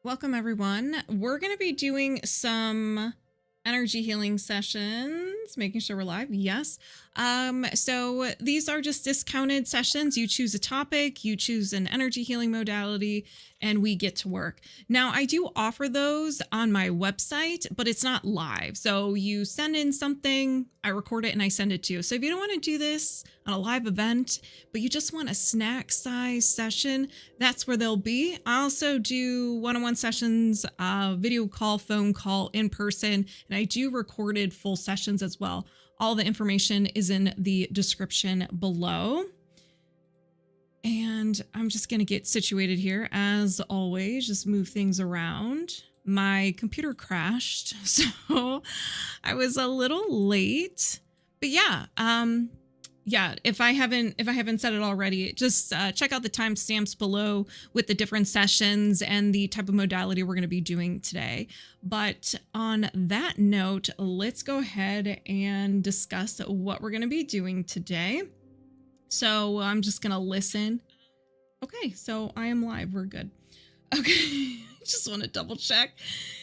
Welcome, everyone. We're going to be doing some energy healing sessions, making sure we're live. Yes. So these are just discounted sessions. You choose a topic, you choose an energy healing modality, and we get to work. Now, I do offer those on my website, but it's not live. So you send in something, I record it, and I send it to you. So if you don't want to do this on a live event, but you just want a snack size session, that's where they'll be. I also do one-on-one sessions, video call, phone call, in person, and I do recorded full sessions as well. All the information is in the description below. And I'm just going to get situated here. As always, just move things around. My computer crashed, so I was a little late. But yeah, if I haven't said it already, just check out the timestamps below with the different sessions and the type of modality we're going to be doing today. But on that note, let's go ahead and discuss what we're going to be doing today. So I'm just going to listen. Okay, so I am live. We're good. Okay, just want to double check.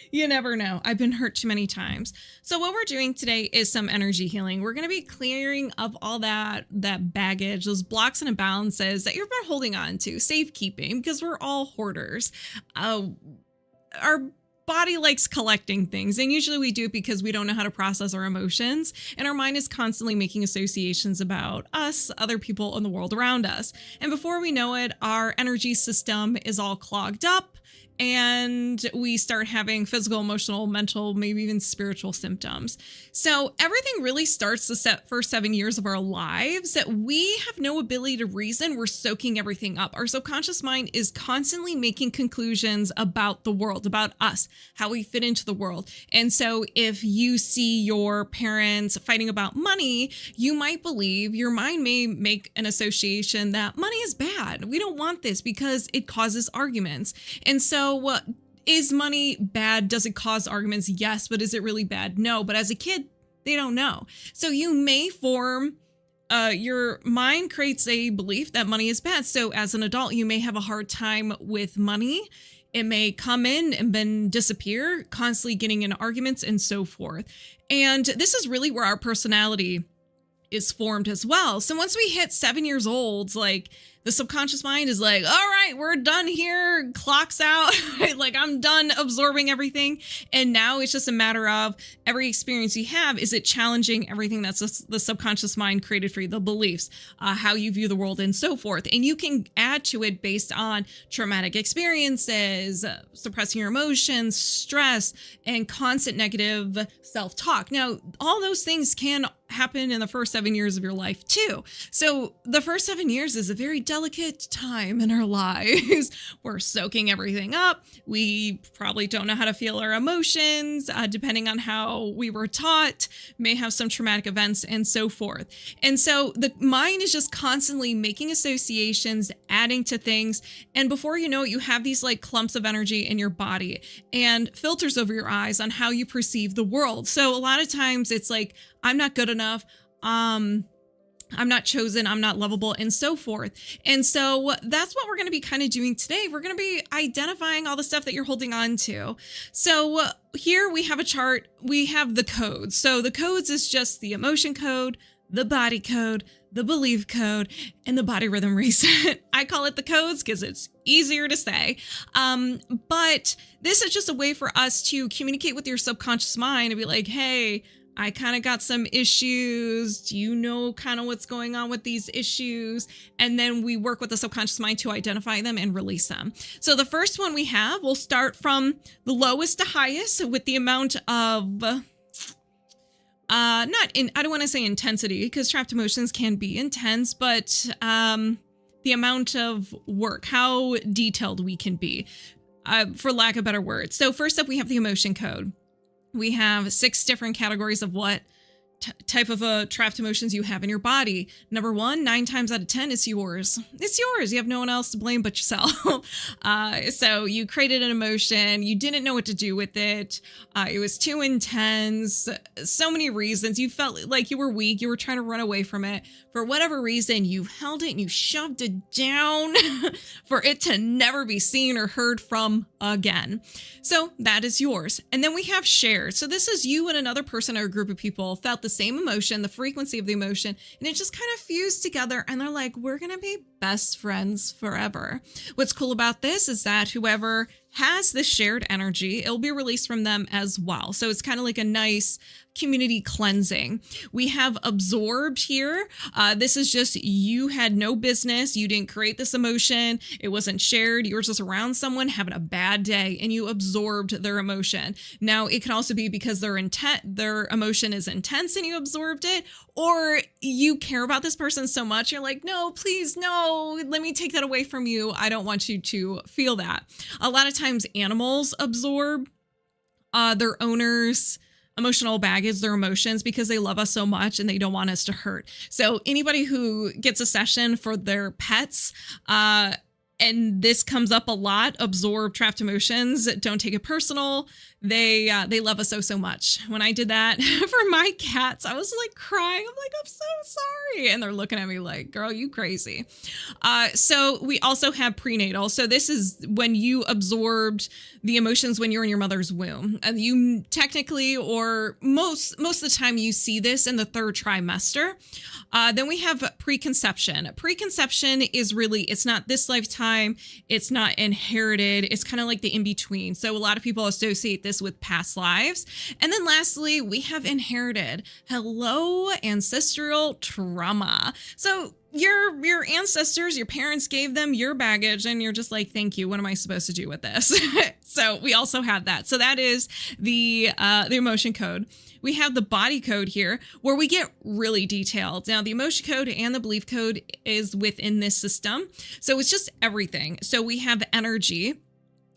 You never know. I've been hurt too many times. So what we're doing today is some energy healing. We're going to be clearing up all that baggage, those blocks and imbalances that you've been holding on to, safekeeping, because we're all hoarders. Our body likes collecting things, and usually we do it because we don't know how to process our emotions, and our mind is constantly making associations about us, other people, and the world around us. And before we know it, our energy system is all clogged up, and we start having physical, emotional, mental, maybe even spiritual symptoms. So everything really starts the first 7 years of our lives. That we have no ability to reason. We're soaking everything up. Our subconscious mind is constantly making conclusions about the world, about us, how we fit into the world. And so if you see your parents fighting about money, you might believe, your mind may make an association that money is bad. We don't want this because it causes arguments. And so is money bad? Does it cause arguments? Yes, but is it really bad? No, but as a kid, they don't know. So you may form, your mind creates a belief that money is bad. So as an adult, you may have a hard time with money. It may come in and then disappear, constantly getting in arguments and so forth. And this is really where our personality is formed as well. So once we hit 7 years old, like the subconscious mind is like, all right, we're done here. Clock's out. Like I'm done absorbing everything. And now it's just a matter of every experience you have. Is it challenging everything that's the subconscious mind created for you, the beliefs, how you view the world and so forth. And you can add to it based on traumatic experiences, suppressing your emotions, stress, and constant negative self-talk. Now, all those things can happen in the first 7 years of your life too. So the first 7 years is a very delicate time in our lives. We're soaking everything up. We probably don't know how to feel our emotions, depending on how we were taught, may have some traumatic events and so forth. And so the mind is just constantly making associations, adding to things. And before you know it, you have these like clumps of energy in your body and filters over your eyes on how you perceive the world. So a lot of times it's like, I'm not good enough. I'm not chosen. I'm not lovable and so forth. And so that's what we're going to be kind of doing today. We're going to be identifying all the stuff that you're holding on to. So here we have a chart. We have the codes. So the codes is just the emotion code, the body code, the belief code, and the body rhythm reset. I call it the codes because it's easier to say. But this is just a way for us to communicate with your subconscious mind and be like, hey, I kind of got some issues. Do you know kind of what's going on with these issues? And then we work with the subconscious mind to identify them and release them. So the first one we have, we'll start from the lowest to highest with the amount of, I don't want to say intensity because trapped emotions can be intense, but the amount of work, how detailed we can be, for lack of better words. So first up, we have the emotion code. We have 6 different categories of what type of trapped emotions you have in your body. Number one, 9 times out of 10, it's yours. It's yours. You have no one else to blame but yourself. So you created an emotion. You didn't know what to do with it. It was too intense. So many reasons. You felt like you were weak. You were trying to run away from it. For whatever reason, you held it and you shoved it down for it to never be seen or heard from again. So that is yours. And then we have shared. So this is you and another person or a group of people felt the same emotion, the frequency of the emotion, and it just kind of fused together. And they're like, we're going to be best friends forever. What's cool about this is that whoever has this shared energy, it'll be released from them as well. So it's kind of like a nice community cleansing. We have absorbed here. This is just, you had no business. You didn't create this emotion. It wasn't shared. You were just around someone having a bad day and you absorbed their emotion. Now it can also be because their emotion is intense and you absorbed it, or you care about this person so much. You're like, no, please, no, let me take that away from you. I don't want you to feel that. A lot of times animals absorb their owners' emotional baggage, their emotions, because they love us so much and they don't want us to hurt. So anybody who gets a session for their pets, and this comes up a lot, absorb trapped emotions, don't take it personal. They love us so much. When I did that for my cats, I was like crying. I'm like, I'm so sorry. And they're looking at me like, girl, you crazy. So we also have prenatal. So this is when you absorbed the emotions when you're in your mother's womb. And you technically, or most of the time, you see this in the 3rd trimester. Then we have preconception. Preconception is really, it's not this lifetime. It's not inherited. It's kind of like the in-between. So a lot of people associate this with past lives. And then lastly, we have inherited. Hello, ancestral trauma. So your ancestors, your parents gave them your baggage and you're just like, thank you. What am I supposed to do with this? So we also have that. So that is the emotion code. We have the body code here where we get really detailed. Now the emotion code and the belief code is within this system. So it's just everything. So we have energy,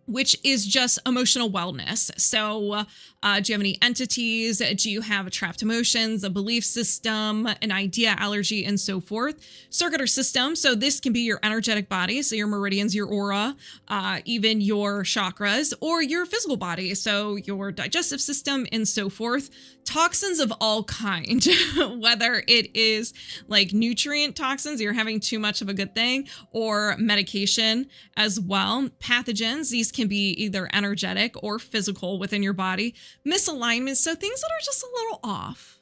which is just emotional wellness. So do you have any entities? Do you have trapped emotions, a belief system, an idea, allergy, and so forth? Circuit or system. So this can be your energetic body. So your meridians, your aura, even your chakras, or your physical body. So your digestive system and so forth. Toxins of all kind, whether it is like nutrient toxins, you're having too much of a good thing, or medication as well. Pathogens, these can be either energetic or physical within your body. Misalignments, so things that are just a little off.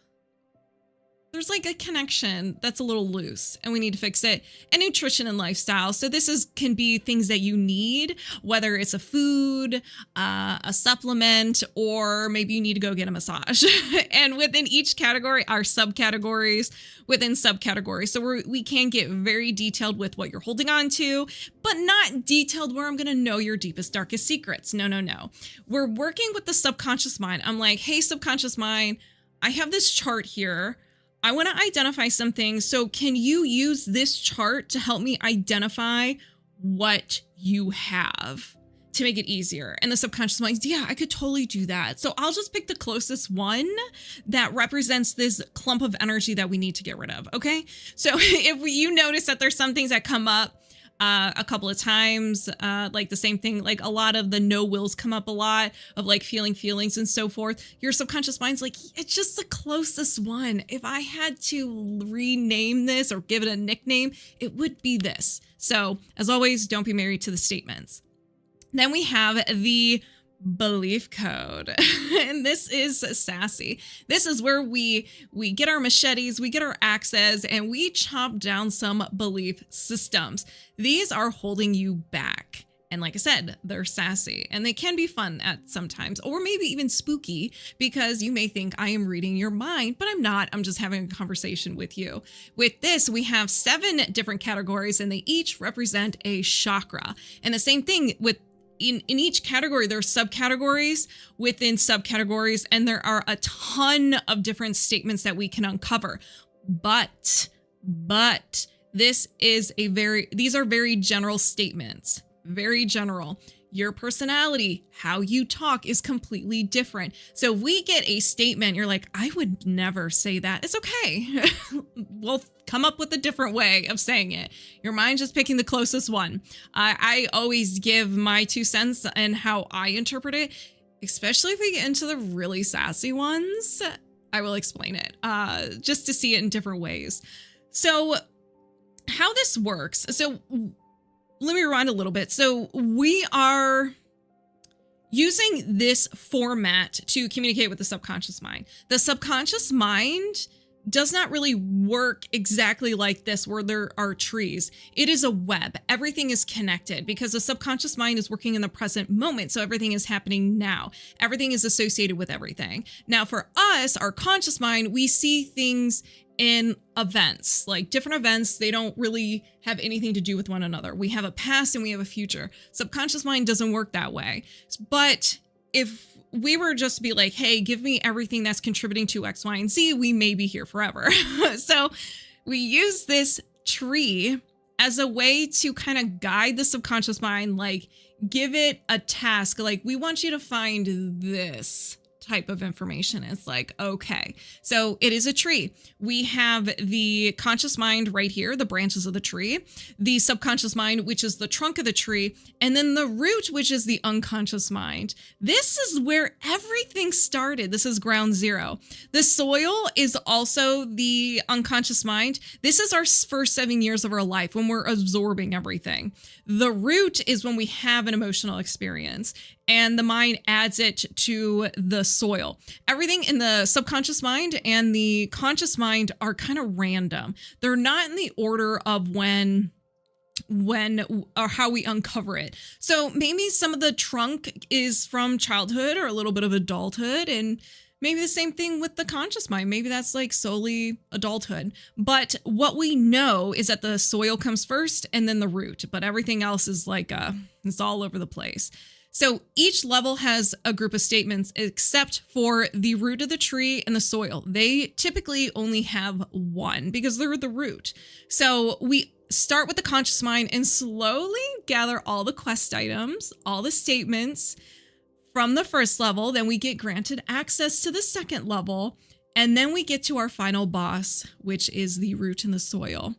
There's like a connection that's a little loose and we need to fix it. And nutrition and lifestyle. So this can be things that you need, whether it's a food, a supplement, or maybe you need to go get a massage. And within each category are subcategories within subcategories. So we can get very detailed with what you're holding on to, but not detailed where I'm going to know your deepest, darkest secrets. No. We're working with the subconscious mind. I'm like, hey, subconscious mind, I have this chart here. I want to identify something. So can you use this chart to help me identify what you have to make it easier? And the subconscious mind, yeah, I could totally do that. So I'll just pick the closest one that represents this clump of energy that we need to get rid of. Okay. So if you notice that there's some things that come up a couple of times, like the same thing, like a lot of the no wills come up a lot of like feeling feelings and so forth. Your subconscious mind's like, it's just the closest one. If I had to rename this or give it a nickname, it would be this. So as always, don't be married to the statements. Then we have the belief code. And this is Sassy. This is where we get our machetes, we get our axes, and we chop down some belief systems. These are holding you back. And like I said, they're sassy and they can be fun at sometimes, or maybe even spooky, because you may think I am reading your mind, but I'm not. I'm just having a conversation with you. With this, we have 7 different categories and they each represent a chakra. And the same thing with in each category, there are subcategories within subcategories, and there are a ton of different statements that we can uncover. But these are very general statements, very general. your personality, how you talk is completely different. So if we get a statement, you're like, I would never say that. It's okay. We'll come up with a different way of saying it. Your mind's just picking the closest one. I always give my 2 cents and how I interpret it, especially if we get into the really sassy ones. I will explain it just to see it in different ways. So how this works. So let me rewind a little bit. So we are using this format to communicate with the subconscious mind. The subconscious mind does not really work exactly like this, where there are trees. It is a web. Everything is connected because the subconscious mind is working in the present moment. So everything is happening now. Everything is associated with everything. Now for us, our conscious mind, we see things in events, like different events. They don't really have anything to do with one another. We have a past and we have a future. Subconscious mind doesn't work that way. But if we were just to be like, hey, give me everything that's contributing to X, Y, and Z, we may be here forever. So we use this tree as a way to kind of guide the subconscious mind, like give it a task. Like, we want you to find this type of information. It's like, okay, so it is a tree. We have the conscious mind right here, the branches of the tree, the subconscious mind, which is the trunk of the tree, and then the root, which is the unconscious mind. This is where everything started. This is ground zero. The soil is also the unconscious mind. This is our first 7 years of our life when we're absorbing everything. The root is when we have an emotional experience, and the mind adds it to the soil. Everything in the subconscious mind and the conscious mind are kind of random. They're not in the order of when or how we uncover it. So maybe some of the trunk is from childhood or a little bit of adulthood, and maybe the same thing with the conscious mind. Maybe that's like solely adulthood. But what we know is that the soil comes first and then the root, but everything else is like it's all over the place. So each level has a group of statements except for the root of the tree and the soil. They typically only have one because they're the root. So we start with the conscious mind and slowly gather all the quest items, all the statements from the first level. Then we get granted access to the second level. And then we get to our final boss, which is the root and the soil.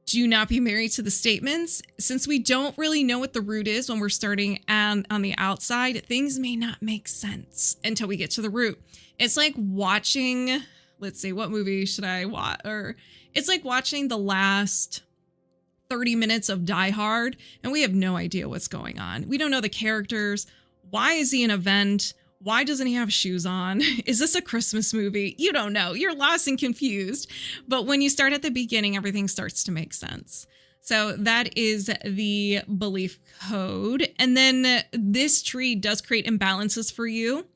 Do not be married to the statements. Since we don't really know what the root is when we're starting on the outside, things may not make sense until we get to the root. It's like watching, let's see, what movie should I watch? Or it's like watching the last 30 minutes of Die Hard, and we have no idea what's going on. We don't know the characters. Why is he in a vent? Why doesn't he have shoes on? Is this a Christmas movie? You don't know. You're lost and confused. But when you start at the beginning, everything starts to make sense. So that is the belief code. And then this tree does create imbalances for you,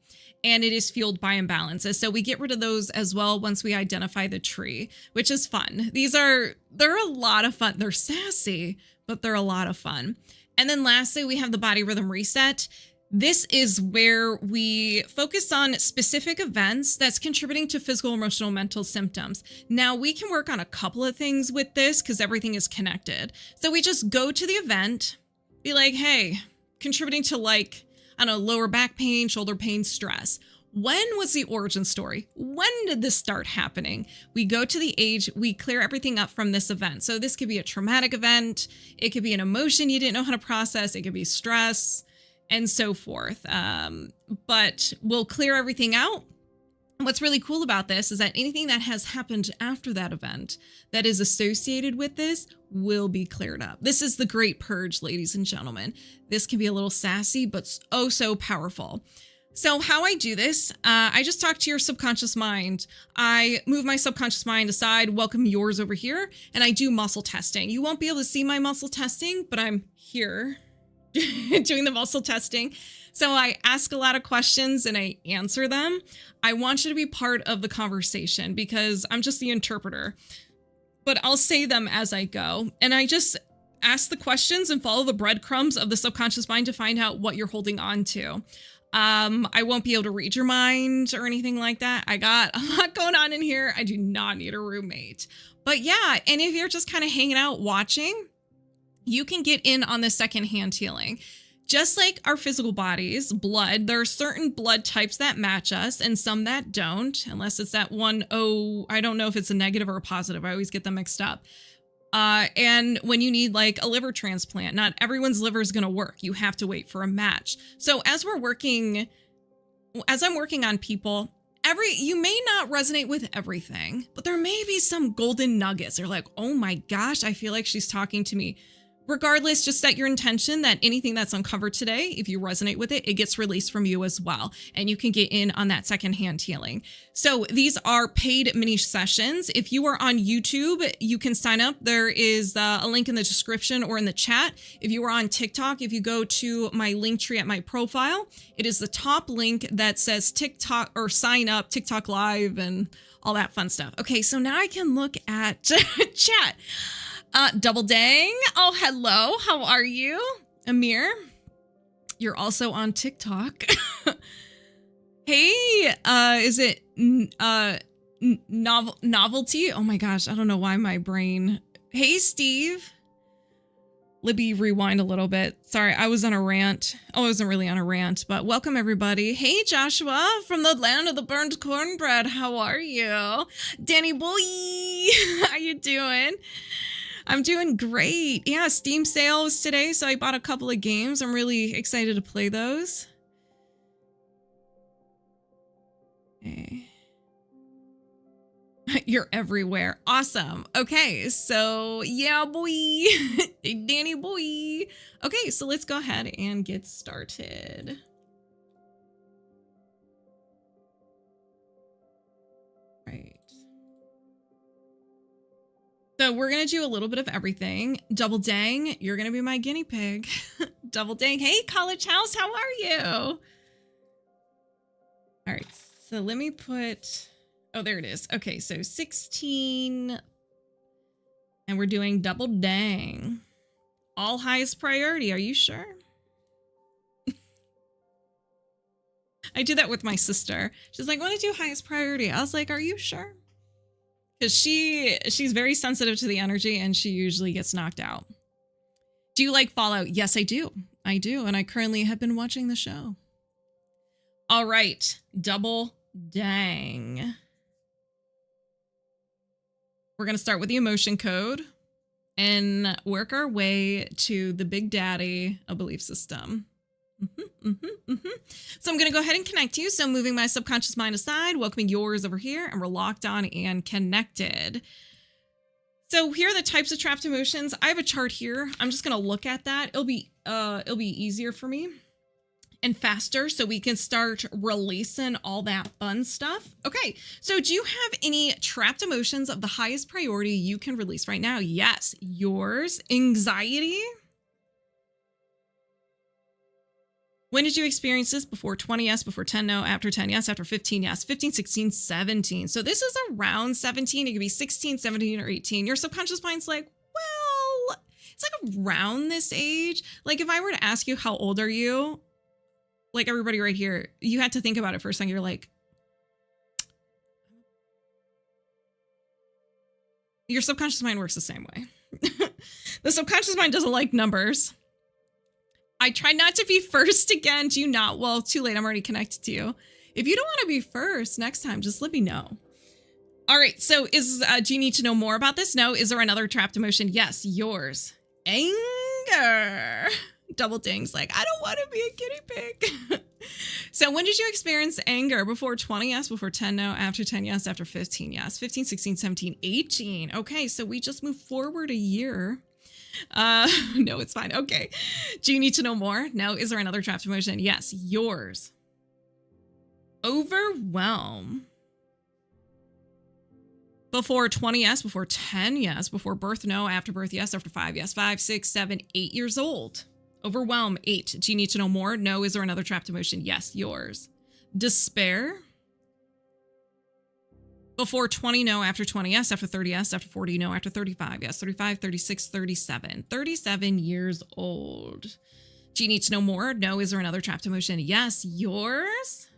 and it is fueled by imbalances. So we get rid of those as well once we identify the tree, which is fun. They're a lot of fun. They're sassy, but they're a lot of fun. And then lastly, we have the body rhythm reset. This is where we focus on specific events that's contributing to physical, emotional, mental symptoms. Now, we can work on a couple of things with this because everything is connected. So we just go to the event, be like, hey, contributing to like, I don't know, lower back pain, shoulder pain, stress. When was the origin story? When did this start happening? We go to the age, we clear everything up from this event. So this could be a traumatic event. It could be an emotion you didn't know how to process. It could be stress, and so forth. But we'll clear everything out. And what's really cool about this is that anything that has happened after that event that is associated with this will be cleared up. This is the great purge, ladies and gentlemen. This can be a little sassy, but oh so powerful. So how I do this, I just talk to your subconscious mind. I move my subconscious mind aside, welcome yours over here, and I do muscle testing. You won't be able to see my muscle testing, but I'm here doing the muscle testing. So I ask a lot of questions and I answer them. I want you to be part of the conversation because I'm just the interpreter, but I'll say them as I go. And I just ask the questions and follow the breadcrumbs of the subconscious mind to find out what you're holding on to. I won't be able to read your mind or anything like that. I got a lot going on in here. I do not need a roommate. But yeah, and if you're just kind of hanging out watching, you can get in on the secondhand healing. just like our physical bodies, blood, there are certain blood types that match us and some that don't, unless it's that one, oh, I don't know if it's a negative or a positive. I always get them mixed up. And when you need like a liver transplant, not everyone's liver is going to work. You have to wait for a match. So as I'm working on people, you may not resonate with everything, but there may be some golden nuggets. They're like, oh my gosh, I feel like she's talking to me. Regardless, just set your intention that anything that's uncovered today, if you resonate with it, it gets released from you as well. And you can get in on that secondhand healing. So these are paid mini sessions. If you are on YouTube, you can sign up. There is a link in the description or in the chat. If you are on TikTok, if you go to my link tree at my profile, it is the top link that says TikTok or sign up, TikTok live and all that fun stuff. Okay, so now I can look at chat. Double Dang. Oh, hello. How are you? Amir, you're also on TikTok. Hey, is it novelty? Oh my gosh, I don't know why my brain. Hey, Steve. Libby, rewind a little bit. Sorry, I was on a rant. Oh, I wasn't really on a rant, but welcome everybody. Hey, Joshua from the land of the burned cornbread. How are you? Danny boy, how you doing? I'm doing great. Yeah, Steam sales today, so I bought a couple of games. I'm really excited to play those. Okay. You're everywhere. Awesome. Okay, so yeah, boy. Danny boy. Okay, so let's go ahead and get started. Right. So we're going to do a little bit of everything. Double Dang, you're going to be my guinea pig. Double Dang. Hey, College House, how are you? All right, so let me put, oh, there it is. Okay, so 16, and we're doing Double Dang. All highest priority, are you sure? I do that with my sister. She's like, want to do highest priority? I was like, are you sure? Because she's very sensitive to the energy and she usually gets knocked out. Do you like Fallout? Yes, I do. I do. And I currently have been watching the show. All right. Double Dang. We're going to start with the emotion code and work our way to the big daddy of belief system. So I'm going to go ahead and connect you. So moving my subconscious mind aside, welcoming yours over here, and we're locked on and connected. So here are the types of trapped emotions. I have a chart here. I'm just going to look at that. It'll be easier for me and faster so we can start releasing all that fun stuff. Okay, so do you have any trapped emotions of the highest priority you can release right now? Yes, yours. Anxiety. When did you experience this? Before 20, yes. Before 10, no. After 10, yes. After 15, yes. 15, 16, 17. So this is around 17. It could be 16, 17, or 18. Your subconscious mind's like, well, it's like around this age. Like if I were to ask you, how old are you? Like everybody right here, you had to think about it for a second. You're like, your subconscious mind works the same way. The subconscious mind doesn't like numbers. I try not to be first again. Do you not? Well, too late. I'm already connected to you. If you don't want to be first next time, just let me know. All right. So do you need to know more about this? No. Is there another trapped emotion? Yes. Yours. Anger. Double Ding's like, I don't want to be a guinea pig. So when did you experience anger? Before 20, yes. Before 10, no. After 10, yes. After 15, yes. 15, 16, 17, 18. Okay. So we just moved forward a year. No, it's fine. Okay. Do you need to know more? No. Is there another trapped emotion? Yes. Yours. Overwhelm. Before 20, yes. Before 10, yes. Before birth, no. After birth, yes. After 5, yes. 5, 6, 7, 8 years old. Overwhelm. 8. Do you need to know more? No. Is there another trapped emotion? Yes. Yours. Despair. Before 20, no. After 20, yes. After 30, yes. After 40, no. After 35, yes. 35, 36, 37. 37 years old. Do you need to know more? No. Is there another trapped emotion? Yes. Yours.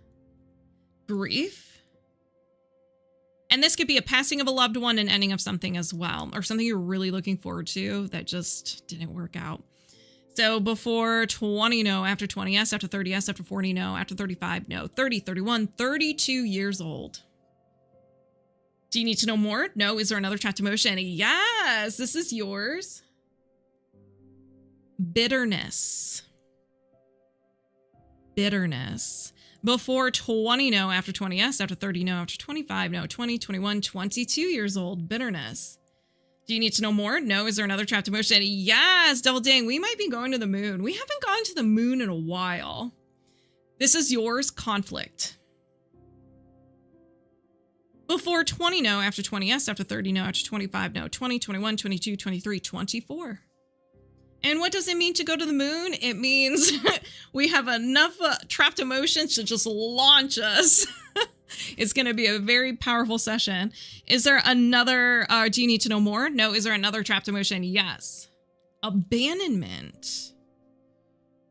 Grief. And this could be a passing of a loved one and ending of something as well, or something you're really looking forward to that just didn't work out. So before 20, no. After 20, yes. After 30, yes. After 40, no. After 35, no. 30, 31, 32 years old. Do you need to know more? No. Is there another trapped emotion? Yes, this is yours. Bitterness. Bitterness. Before 20, no. After 20, yes. After 30, no. After 25, no. 20, 21, 22 years old. Bitterness. Do you need to know more? No. Is there another trapped emotion? Yes, double dang. We might be going to the moon. We haven't gone to the moon in a while. This is yours. Conflict. Before 20, no. After 20, yes. After 30, no. After 25, no. 20, 21, 22, 23, 24. And what does it mean to go to the moon? It means we have enough trapped emotions to just launch us. It's going to be a very powerful session. Is there another, do you need to know more? No. Is there another trapped emotion? Yes. Abandonment.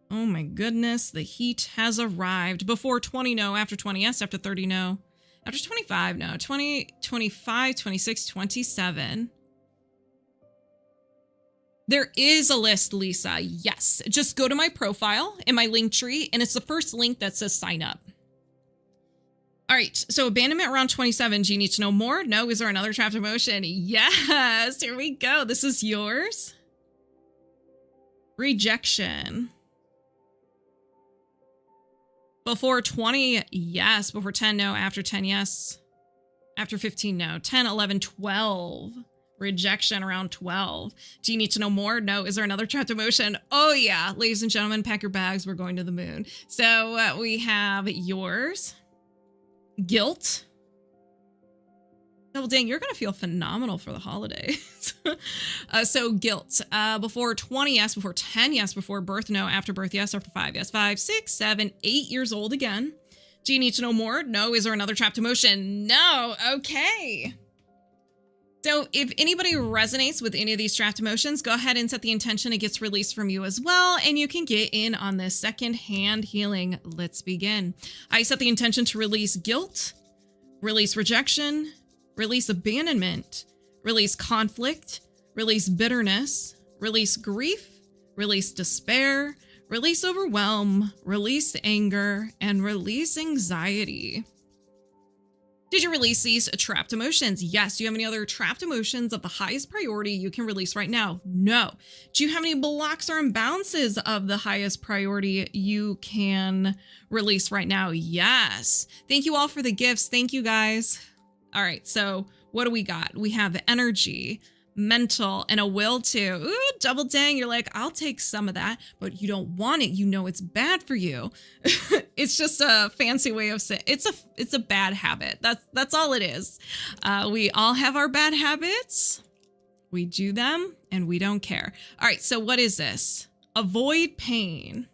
Oh my goodness. The heat has arrived. Before 20, no. After 20, yes. After 30, no. After 25, no. 20, 25, 26, 27. There is a list, Lisa. Yes. Just go to my profile in my link tree, and it's the first link that says sign up. All right. So abandonment around 27. Do you need to know more? No. Is there another trapped emotion? Yes. Here we go. This is yours. Rejection. Before 20, yes. Before 10, no. After 10, yes. After 15, no. 10, 11, 12. Rejection around 12. Do you need to know more? No. Is there another trapped emotion? Oh, yeah. Ladies and gentlemen, pack your bags. We're going to the moon. So we have yours. Guilt. Double dang, you're going to feel phenomenal for the holidays. So guilt. Before 20, yes. Before 10, yes. Before birth, no. After birth, yes. After 5, yes. 5, 6, 7, 8 years old again. Do you need to know more? No. Is there another trapped emotion? No. Okay. So if anybody resonates with any of these trapped emotions, go ahead and set the intention. It gets released from you as well. And you can get in on this second-hand healing. Let's begin. I set the intention to release guilt, release rejection, release abandonment, release conflict, release bitterness, release grief, release despair, release overwhelm, release anger, and release anxiety. Did you release these trapped emotions? Yes. Do you have any other trapped emotions of the highest priority you can release right now? No. Do you have any blocks or imbalances of the highest priority you can release right now? Yes. Thank you all for the gifts. Thank you guys. All right. So what do we got? We have energy, mental, and a will to. Ooh, double dang. You're like, I'll take some of that, but you don't want it. You know it's bad for you. It's just a fancy way of saying it's a bad habit. That's all it is. We all have our bad habits. We do them and we don't care. All right. So what is this? Avoid pain.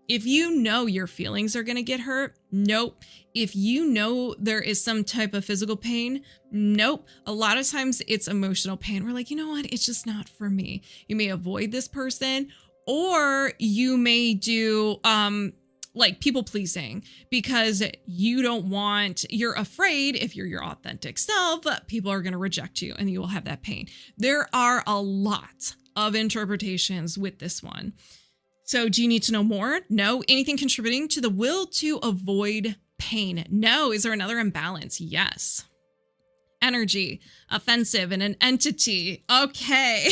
If you know your feelings are going to get hurt, nope. If you know there is some type of physical pain, nope. A lot of times it's emotional pain. We're like, you know what? It's just not for me. You may avoid this person, or you may do like people pleasing because you're afraid if you're your authentic self, people are going to reject you and you will have that pain. There are a lot of interpretations with this one. So do you need to know more? No. Anything contributing to the will to avoid pain? No. Is there another imbalance? Yes. Energy, offensive, and an entity. Okay.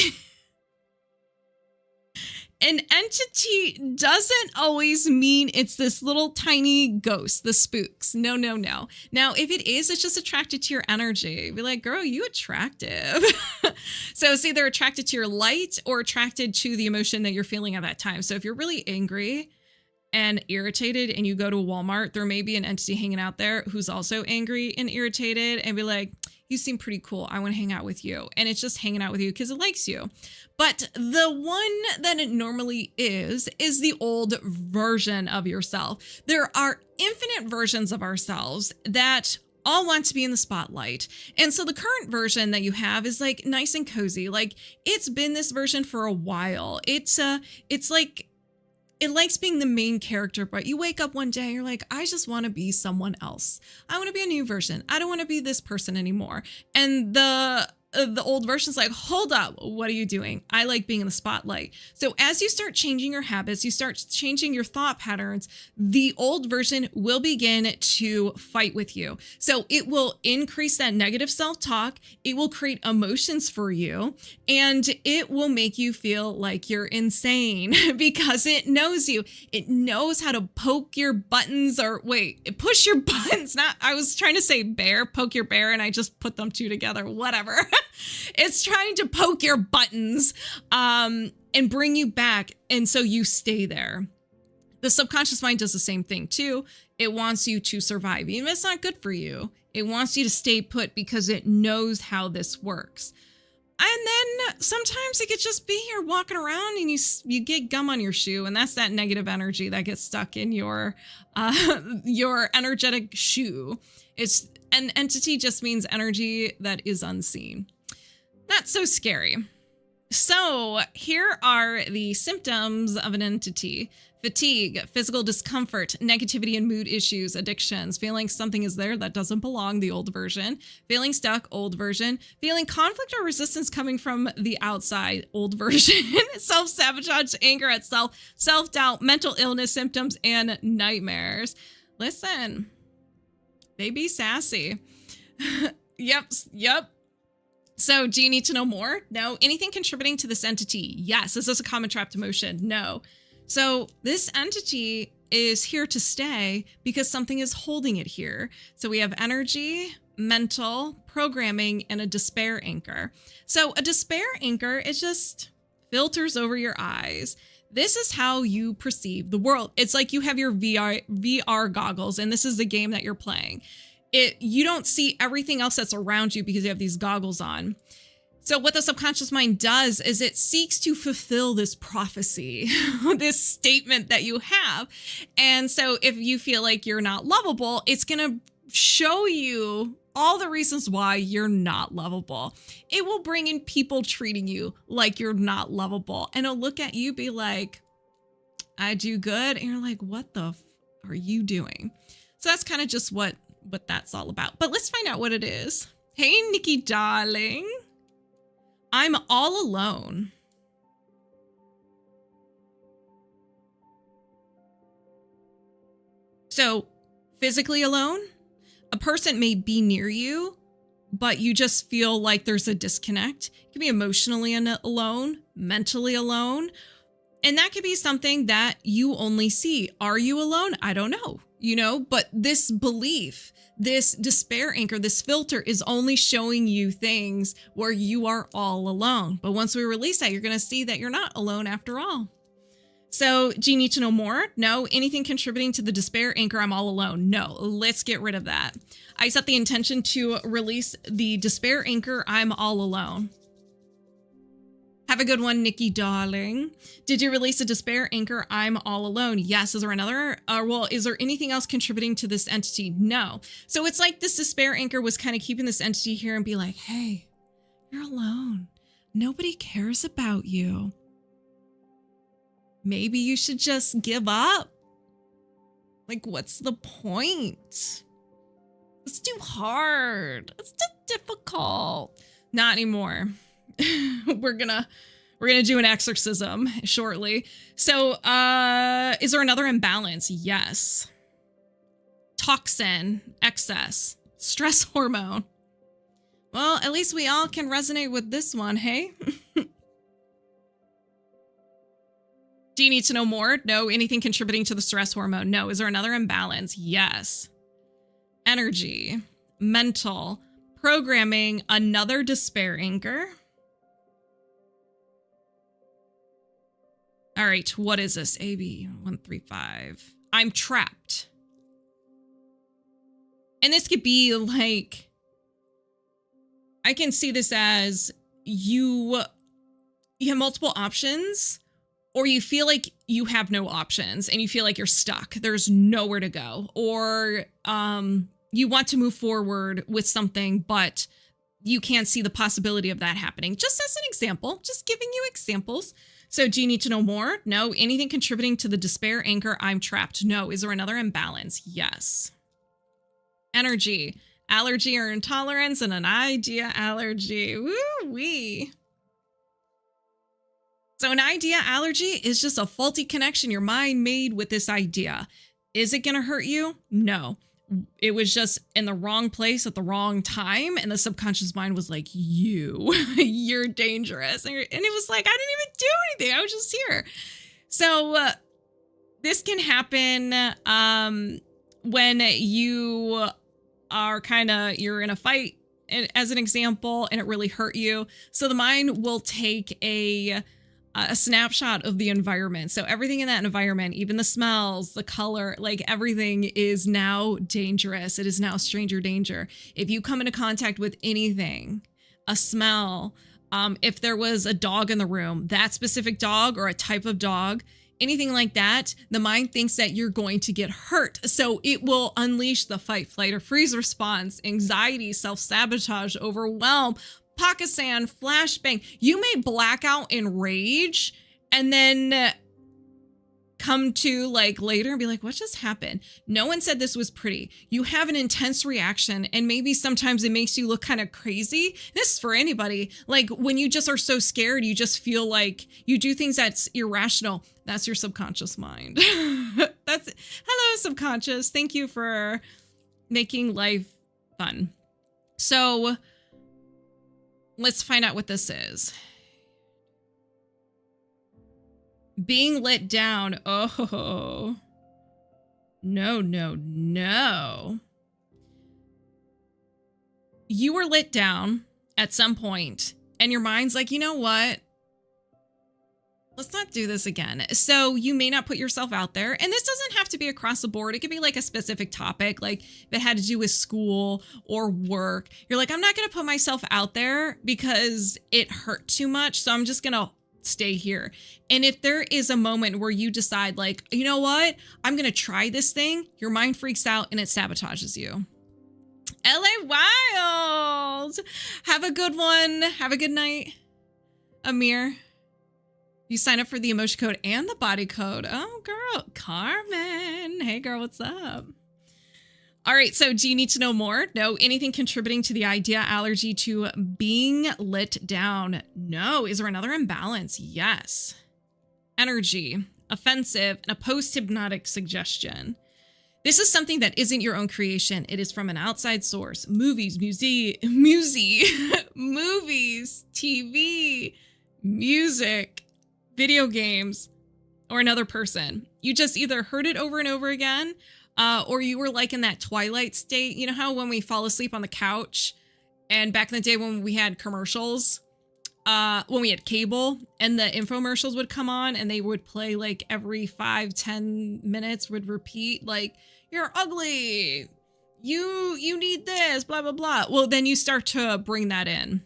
An entity doesn't always mean it's this little tiny ghost, the spooks. No. Now, if it is, it's just attracted to your energy. Be like, girl, you attractive. So it's either attracted to your light or attracted to the emotion that you're feeling at that time. So if you're really angry and irritated and you go to Walmart, there may be an entity hanging out there who's also angry and irritated and be like, you seem pretty cool. I want to hang out with you. And it's just hanging out with you because it likes you. But the one that it normally is the old version of yourself. There are infinite versions of ourselves that all want to be in the spotlight. And so the current version that you have is like nice and cozy. Like it's been this version for a while. It's like, it likes being the main character, but you wake up one day and you're like, I just want to be someone else. I want to be a new version. I don't want to be this person anymore. And the the old version's like, hold up, what are you doing? I like being in the spotlight. So as you start changing your habits, you start changing your thought patterns, the old version will begin to fight with you. So it will increase that negative self-talk. It will create emotions for you, and it will make you feel like you're insane because it knows you. It knows how to poke your buttons, or push your buttons. I was trying to say poke your bear, and I just put them two together, whatever. It's trying to poke your buttons and bring you back. And so you stay there. The subconscious mind does the same thing too. It wants you to survive. Even if it's not good for you, it wants you to stay put because it knows how this works. And then sometimes it could just be you're walking around and you get gum on your shoe, and that's that negative energy that gets stuck in your energetic shoe. It's an entity just means energy that is unseen. Not so scary. So here are the symptoms of an entity. Fatigue, physical discomfort, negativity and mood issues, addictions, feeling something is there that doesn't belong, the old version, feeling stuck, old version, feeling conflict or resistance coming from the outside, old version, self-sabotage, anger at self, self-doubt, mental illness symptoms, and nightmares. Listen, they be sassy. Yep. So do you need to know more? No. Anything contributing to this entity? Yes. Is this a common trapped emotion? No. So this entity is here to stay because something is holding it here. So we have energy, mental, programming, and a despair anchor. So a despair anchor, it just filters over your eyes. This is how you perceive the world. It's like you have your VR goggles, and this is the game that you're playing. You don't see everything else that's around you because you have these goggles on. So what the subconscious mind does is it seeks to fulfill this prophecy, this statement that you have. And so if you feel like you're not lovable, it's going to show you all the reasons why you're not lovable. It will bring in people treating you like you're not lovable. And it'll look at you, be like, I do good. And you're like, what the are you doing? So that's kind of just what that's all about. But let's find out what it is. Hey, Nikki, darling. I'm all alone. So physically alone, a person may be near you, but you just feel like there's a disconnect. You can be emotionally alone, mentally alone. And that could be something that you only see. Are you alone? I don't know. But this belief, this despair anchor, this filter is only showing you things where you are all alone. But once we release that, you're going to see that you're not alone after all. So do you need to know more? No. Anything contributing to the despair anchor, I'm all alone? No. Let's get rid of that. I set the intention to release the despair anchor, I'm all alone. Have a good one, Nikki, darling. Did you release a despair anchor? I'm all alone. Yes. Is there another? Is there anything else contributing to this entity? No. So it's like this despair anchor was kind of keeping this entity here and be like, hey, you're alone. Nobody cares about you. Maybe you should just give up. Like, what's the point? It's too hard. It's too difficult. Not anymore. We're gonna do an exorcism shortly. So, is there another imbalance? Yes. Toxin, excess, stress hormone. Well, at least we all can resonate with this one, hey? Do you need to know more? No. Anything contributing to the stress hormone? No. Is there another imbalance? Yes. Energy, mental, programming, another despair anchor. All right, what is this? AB 135. I'm trapped. And this could be like, I can see this as you have multiple options, or you feel like you have no options and you feel like you're stuck. There's nowhere to go. Or you want to move forward with something, but you can't see the possibility of that happening. Just as an example, just giving you examples. So do you need to know more? No. Anything contributing to the despair anchor, I'm trapped? No. Is there another imbalance? Yes. Energy, allergy or intolerance, and an idea allergy. Woo-wee. So an idea allergy is just a faulty connection your mind made with this idea. Is it going to hurt you? No. It was just in the wrong place at the wrong time. And the subconscious mind was like, you're dangerous. And it was like, I didn't even do anything. I was just here. So this can happen when you are you're in a fight, as an example, and it really hurt you. So the mind will take a snapshot of the environment. So everything in that environment, even the smells, the color, like everything is now dangerous. It is now stranger danger. If you come into contact with anything, a smell, if there was a dog in the room, that specific dog or a type of dog, anything like that, the mind thinks that you're going to get hurt. So it will unleash the fight, flight, or freeze response, anxiety, self-sabotage, overwhelm, pocket sand, flashbang. You may black out in rage and then come to like later and be like, what just happened? No one said this was pretty. You have an intense reaction, and maybe sometimes it makes you look kind of crazy. This is for anybody. Like when you just are so scared, you just feel like you do things that's irrational. That's your subconscious mind. Hello, subconscious. Thank you for making life fun. So let's find out what this is. Being lit down. Oh, no. You were lit down at some point, and your mind's like, you know what? Let's not do this again. So you may not put yourself out there. And this doesn't have to be across the board. It could be like a specific topic, like if it had to do with school or work. You're like, I'm not going to put myself out there because it hurt too much. So I'm just going to stay here. And if there is a moment where you decide like, you know what, I'm going to try this thing, your mind freaks out and it sabotages you. L.A.Wilde. Have a good one. Have a good night. Amir. You sign up for the emotion code and the body code. Oh, girl. Carmen. Hey, girl, what's up? All right. So do you need to know more? No. Anything contributing to the idea allergy to being lit down? No. Is there another imbalance? Yes. Energy, offensive, and a post-hypnotic suggestion. This is something that isn't your own creation. It is from an outside source. Movies, movies, TV, music, video games, or another person. You just either heard it over and over again, or you were like in that twilight state. You know how when we fall asleep on the couch, and back in the day when we had commercials, when we had cable and the infomercials would come on and they would play like every 5-10 minutes would repeat like, you're ugly, you need this, blah, blah, blah. Well, then you start to bring that in.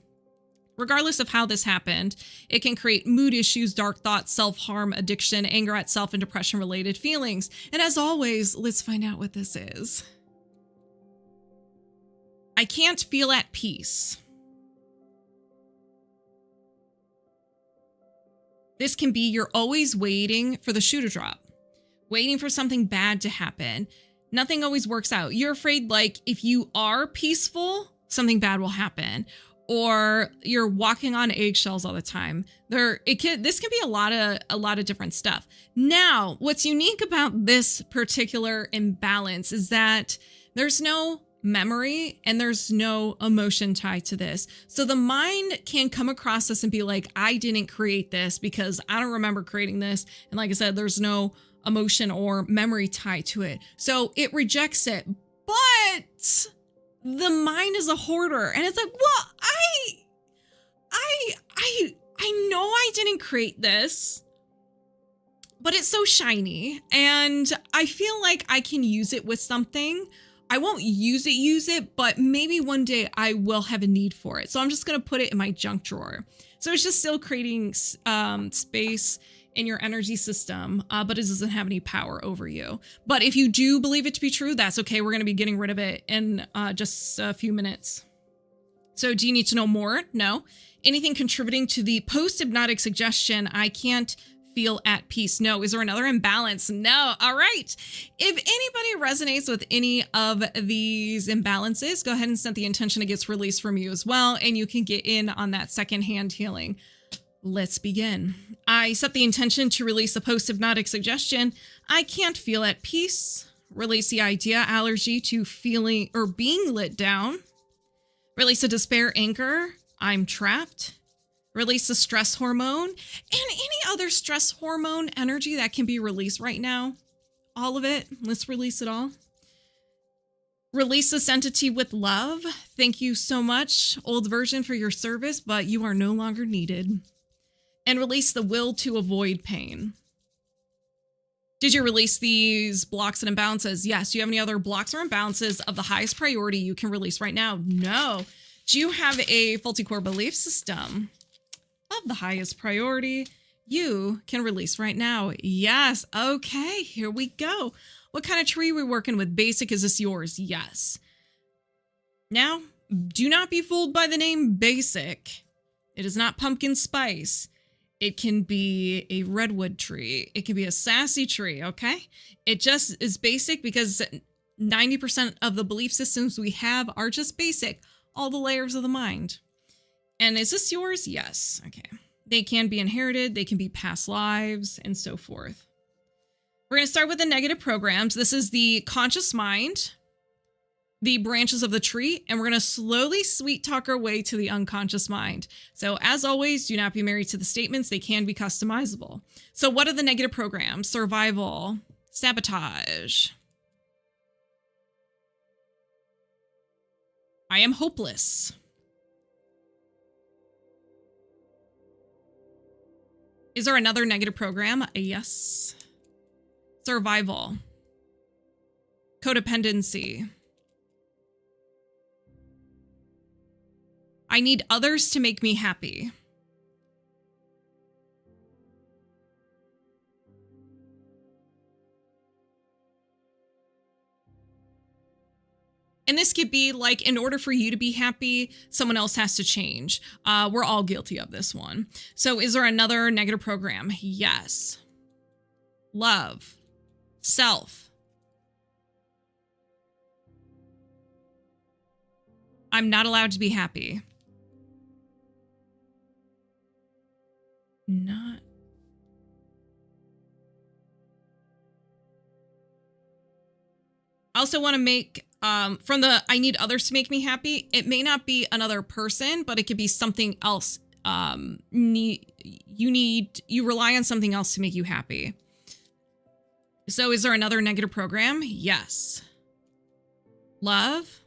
Regardless of how this happened, it can create mood issues, dark thoughts, self-harm, addiction, anger at self, and depression-related feelings. And as always, let's find out what this is. I can't feel at peace. This can be you're always waiting for the shoe to drop, waiting for something bad to happen. Nothing always works out. You're afraid like if you are peaceful, something bad will happen. Or you're walking on eggshells all the time. This can be a lot of different stuff. Now, what's unique about this particular imbalance is that there's no memory and there's no emotion tied to this. So the mind can come across this and be like, I didn't create this because I don't remember creating this. And like I said, there's no emotion or memory tied to it. So it rejects it. But the mind is a hoarder, and it's like, well, I know I didn't create this, but it's so shiny, and I feel like I can use it with something. I won't use it, but maybe one day I will have a need for it. So I'm just going to put it in my junk drawer. So it's just still creating space in your energy system, but it doesn't have any power over you. But if you do believe it to be true, that's okay. We're going to be getting rid of it in just a few minutes. So do you need to know more? No. Anything contributing to the post-hypnotic suggestion, I can't feel at peace. No. Is there another imbalance? No. All right. If anybody resonates with any of these imbalances, go ahead and set the intention it gets released from you as well, and you can get in on that secondhand healing. Let's begin. I set the intention to release a post-hypnotic suggestion. I can't feel at peace. Release the idea allergy to feeling or being lit down. Release a despair anchor. I'm trapped. Release the stress hormone and any other stress hormone energy that can be released right now. All of it. Let's release it all. Release this entity with love. Thank you so much, old version, for your service, but you are no longer needed. And release the will to avoid pain. Did you release these blocks and imbalances? Yes. Do you have any other blocks or imbalances of the highest priority you can release right now? No. Do you have a faulty core belief system of the highest priority you can release right now? Yes. Okay, here we go. What kind of tree are we working with? Basic, is this yours? Yes. Now, do not be fooled by the name Basic. It is not pumpkin spice. It can be a redwood tree. It can be a sassy tree, okay? It just is basic because 90% of the belief systems we have are just basic. All the layers of the mind. And is this yours? Yes. Okay. They can be inherited. They can be past lives and so forth. We're going to start with the negative programs. This is the conscious mind, the branches of the tree, and we're going to slowly sweet talk our way to the unconscious mind. So as always, do not be married to the statements. They can be customizable. So what are the negative programs? Survival, sabotage. I am hopeless. Is there another negative program? Yes. Survival. Codependency. I need others to make me happy. And this could be like, in order for you to be happy, someone else has to change. We're all guilty of this one. So is there another negative program? Yes. Love. Self. I'm not allowed to be happy. Not. I also want to make, from the I need others to make me happy, it may not be another person, but it could be something else. You rely on something else to make you happy. So is there another negative program? Yes. Love,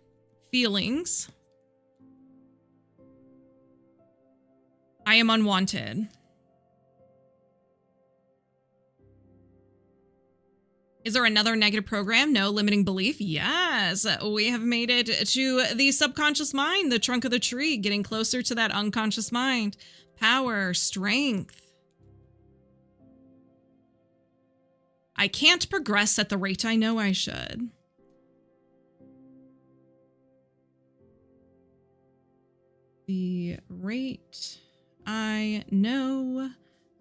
feelings. I am unwanted. Is there another negative program? No. Limiting belief? Yes. We have made it to the subconscious mind, the trunk of the tree, getting closer to that unconscious mind. Power, strength. I can't progress at the rate I know I should. The rate I know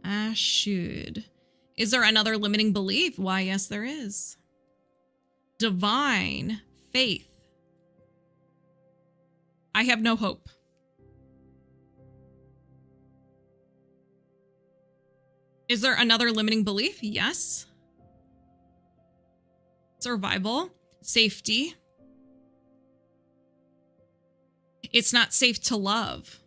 I should. Is there another limiting belief? Why, yes, there is. Divine faith. I have no hope. Is there another limiting belief? Yes. Survival, safety. It's not safe to love.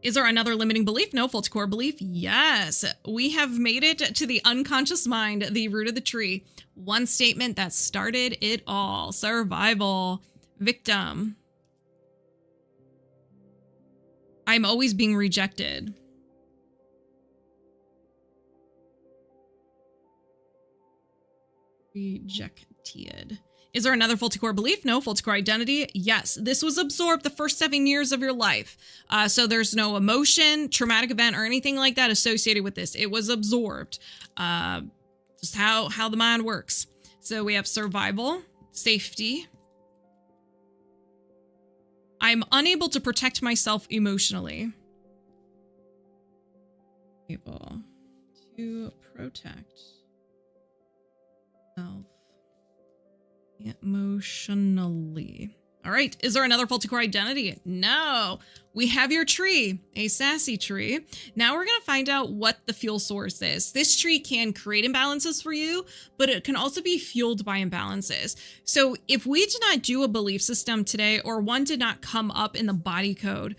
Is there another limiting belief? No. Faulty core belief? Yes. We have made it to the unconscious mind, the root of the tree. One statement that started it all. Survival. Victim. I'm always being rejected. Rejected. Is there another faulty core belief? No. Faulty core identity? Yes. This was absorbed the first 7 years of your life. So there's no emotion, traumatic event, or anything like that associated with this. It was absorbed. Just how the mind works. So we have survival, safety. I'm unable to protect myself emotionally. Able to protect self emotionally. All right. Is there another faulty core identity? No. We have your tree, a sassy tree. Now we're going to find out what the fuel source is. This tree can create imbalances for you, but it can also be fueled by imbalances. So if we did not do a belief system today, or one did not come up in the body code,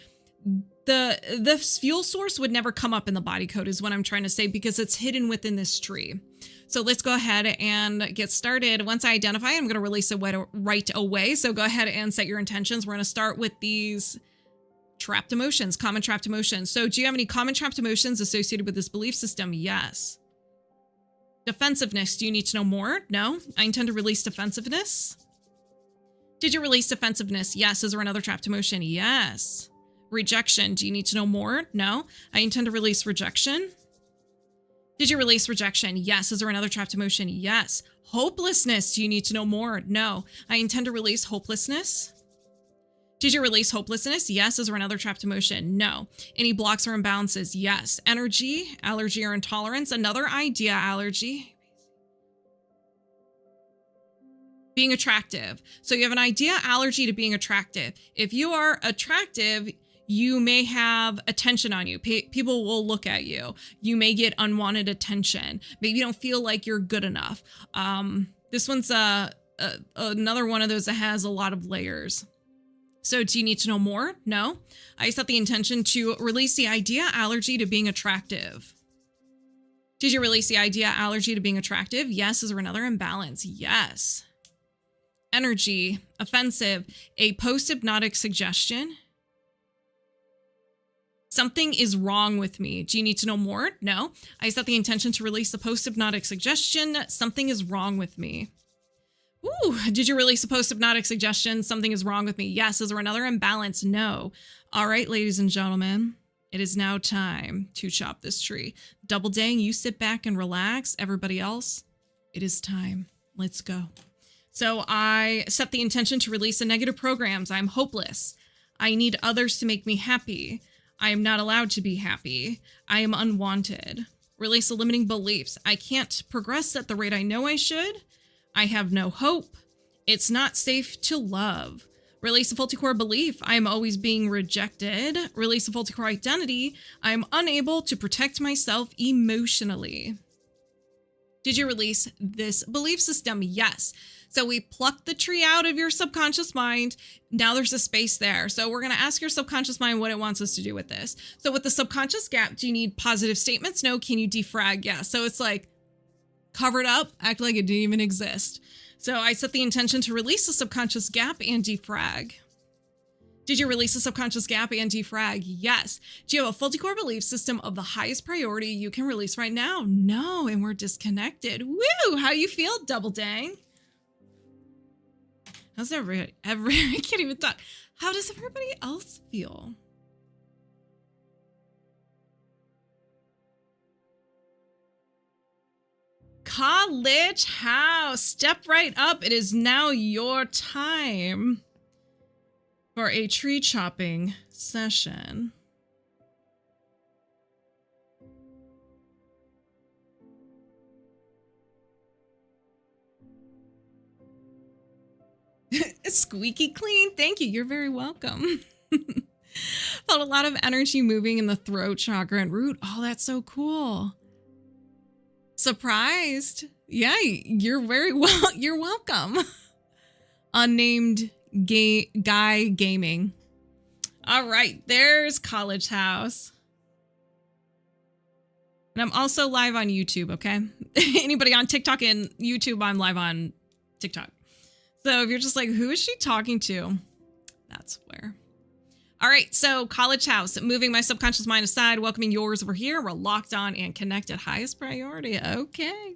the fuel source would never come up in the body code is what I'm trying to say, because it's hidden within this tree. So let's go ahead and get started. Once I identify, I'm going to release it right away. So go ahead and set your intentions. We're going to start with these trapped emotions, common trapped emotions. So do you have any common trapped emotions associated with this belief system? Yes. Defensiveness. Do you need to know more? No. I intend to release defensiveness. Did you release defensiveness? Yes. Is there another trapped emotion? Yes. Rejection. Do you need to know more? No. I intend to release rejection. Did you release rejection? Yes. Is there another trapped emotion? Yes. Hopelessness. Do you need to know more? No. I intend to release hopelessness. Did you release hopelessness? Yes. Is there another trapped emotion? No. Any blocks or imbalances? Yes. Energy, allergy, or intolerance. Another idea, allergy. Being attractive. So you have an idea, allergy to being attractive. If you are attractive, you may have attention on you. People will look at you. You may get unwanted attention. Maybe you don't feel like you're good enough. This one's another one of those that has a lot of layers. So do you need to know more? No. I set the intention to release the idea, allergy to being attractive. Did you release the idea, allergy to being attractive? Yes. Is there another imbalance? Yes. Energy, offensive, a post-hypnotic suggestion. Something is wrong with me. Do you need to know more? No. I set the intention to release the post-hypnotic suggestion. Something is wrong with me. Ooh, did you release a post-hypnotic suggestion? Something is wrong with me. Yes. Is there another imbalance? No. All right, ladies and gentlemen, it is now time to chop this tree. Double dang, you sit back and relax. Everybody else, it is time. Let's go. So I set the intention to release the negative programs. I'm hopeless. I need others to make me happy. I am not allowed to be happy. I am unwanted. Release the limiting beliefs. I can't progress at the rate I know I should. I have no hope. It's not safe to love. Release the faulty core belief. I am always being rejected. Release the faulty core identity. I am unable to protect myself emotionally. Did you release this belief system? Yes. So we plucked the tree out of your subconscious mind. Now there's a space there. So we're going to ask your subconscious mind what it wants us to do with this. So with the subconscious gap, do you need positive statements? No. Can you defrag? Yeah. So it's like cover it up, act like it didn't even exist. So I set the intention to release the subconscious gap and defrag. Did you release the subconscious gap and defrag? Yes. Do you have a faulty core belief system of the highest priority you can release right now? No. And we're disconnected. Woo! How you feel? Double dang. How's everybody? I can't even talk. How does everybody else feel? College house. Step right up. It is now your time for a tree chopping session. Squeaky clean. Thank you. You're very welcome. Felt a lot of energy moving in the throat chakra and root. Oh, that's so cool. Surprised. Yeah, you're very well. You're welcome. Unnamed guy gaming. All right. There's College House. And I'm also live on YouTube. Okay. Anybody on TikTok and YouTube, I'm live on TikTok. So if you're just like, who is she talking to? That's where. All right. So College House, moving my subconscious mind aside, welcoming yours over here. We're locked on and connected. Highest priority. Okay.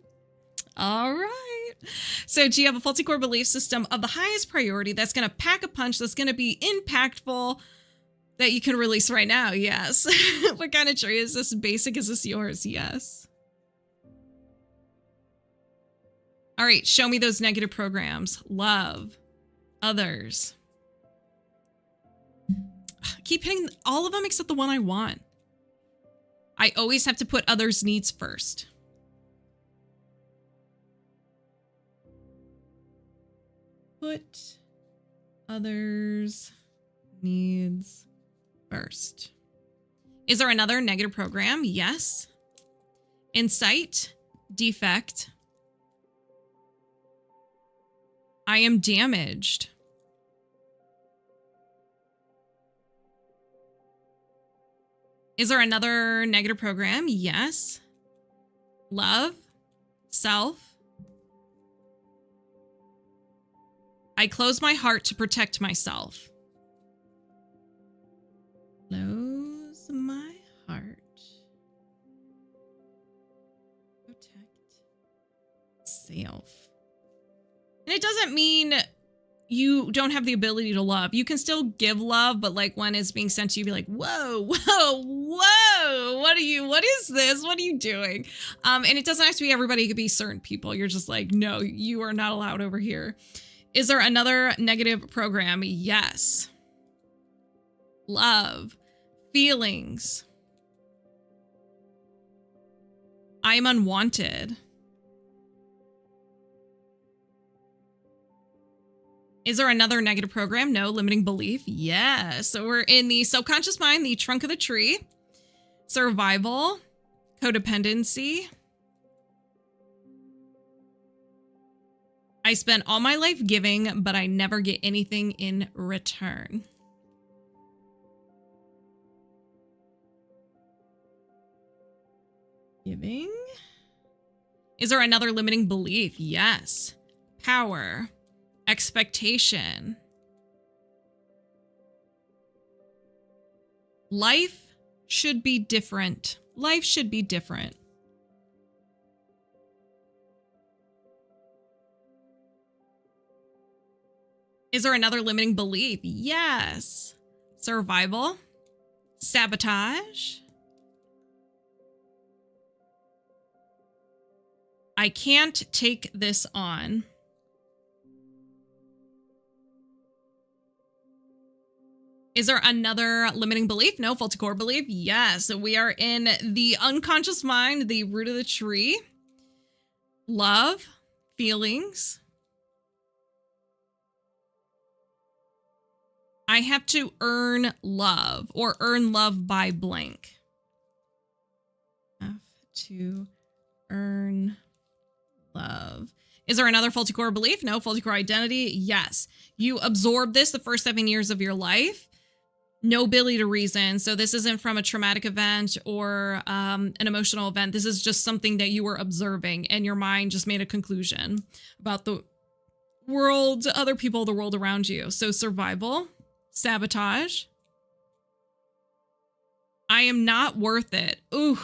All right. So do you have a faulty core belief system of the highest priority that's going to pack a punch, that's going to be impactful, that you can release right now? Yes. What kind of tree is this? Basic? Is this yours? Yes. All right, show me those negative programs. Love others. keep hitting all of them except the one I want. I always have to put others' needs first. Put others' needs first. Is there another negative program? Yes. Insight, defect. I am damaged. Is there another negative program? Yes. Love, self. I close my heart to protect myself. Close my heart. Protect self. And it doesn't mean you don't have the ability to love. You can still give love, but like when it's being sent to you, be like, whoa, whoa, whoa. What is this? What are you doing? And it doesn't have to be everybody. It could be certain people. You're just like, no, you are not allowed over here. Is there another negative program? Yes. Love, feelings. I am unwanted. Is there another negative program? No. Limiting belief? Yes. So we're in the subconscious mind, the trunk of the tree. Survival, codependency. I spend all my life giving, but I never get anything in return. Giving. Is there another limiting belief? Yes. Power. Expectation. Life should be different. Life should be different. Is there another limiting belief? Yes. Survival. Sabotage. I can't take this on. Is there another limiting belief? No. Faulty core belief? Yes. We are in the unconscious mind, the root of the tree. Love, feelings. I have to earn love or earn love by blank. Have to earn love. Is there another faulty core belief? No. Faulty core identity? Yes. You absorb this the first 7 years of your life. No ability to reason. So this isn't from a traumatic event or an emotional event. This is just something that you were observing and your mind just made a conclusion about the world, other people, the world around you. So survival, sabotage. I am not worth it. Ooh.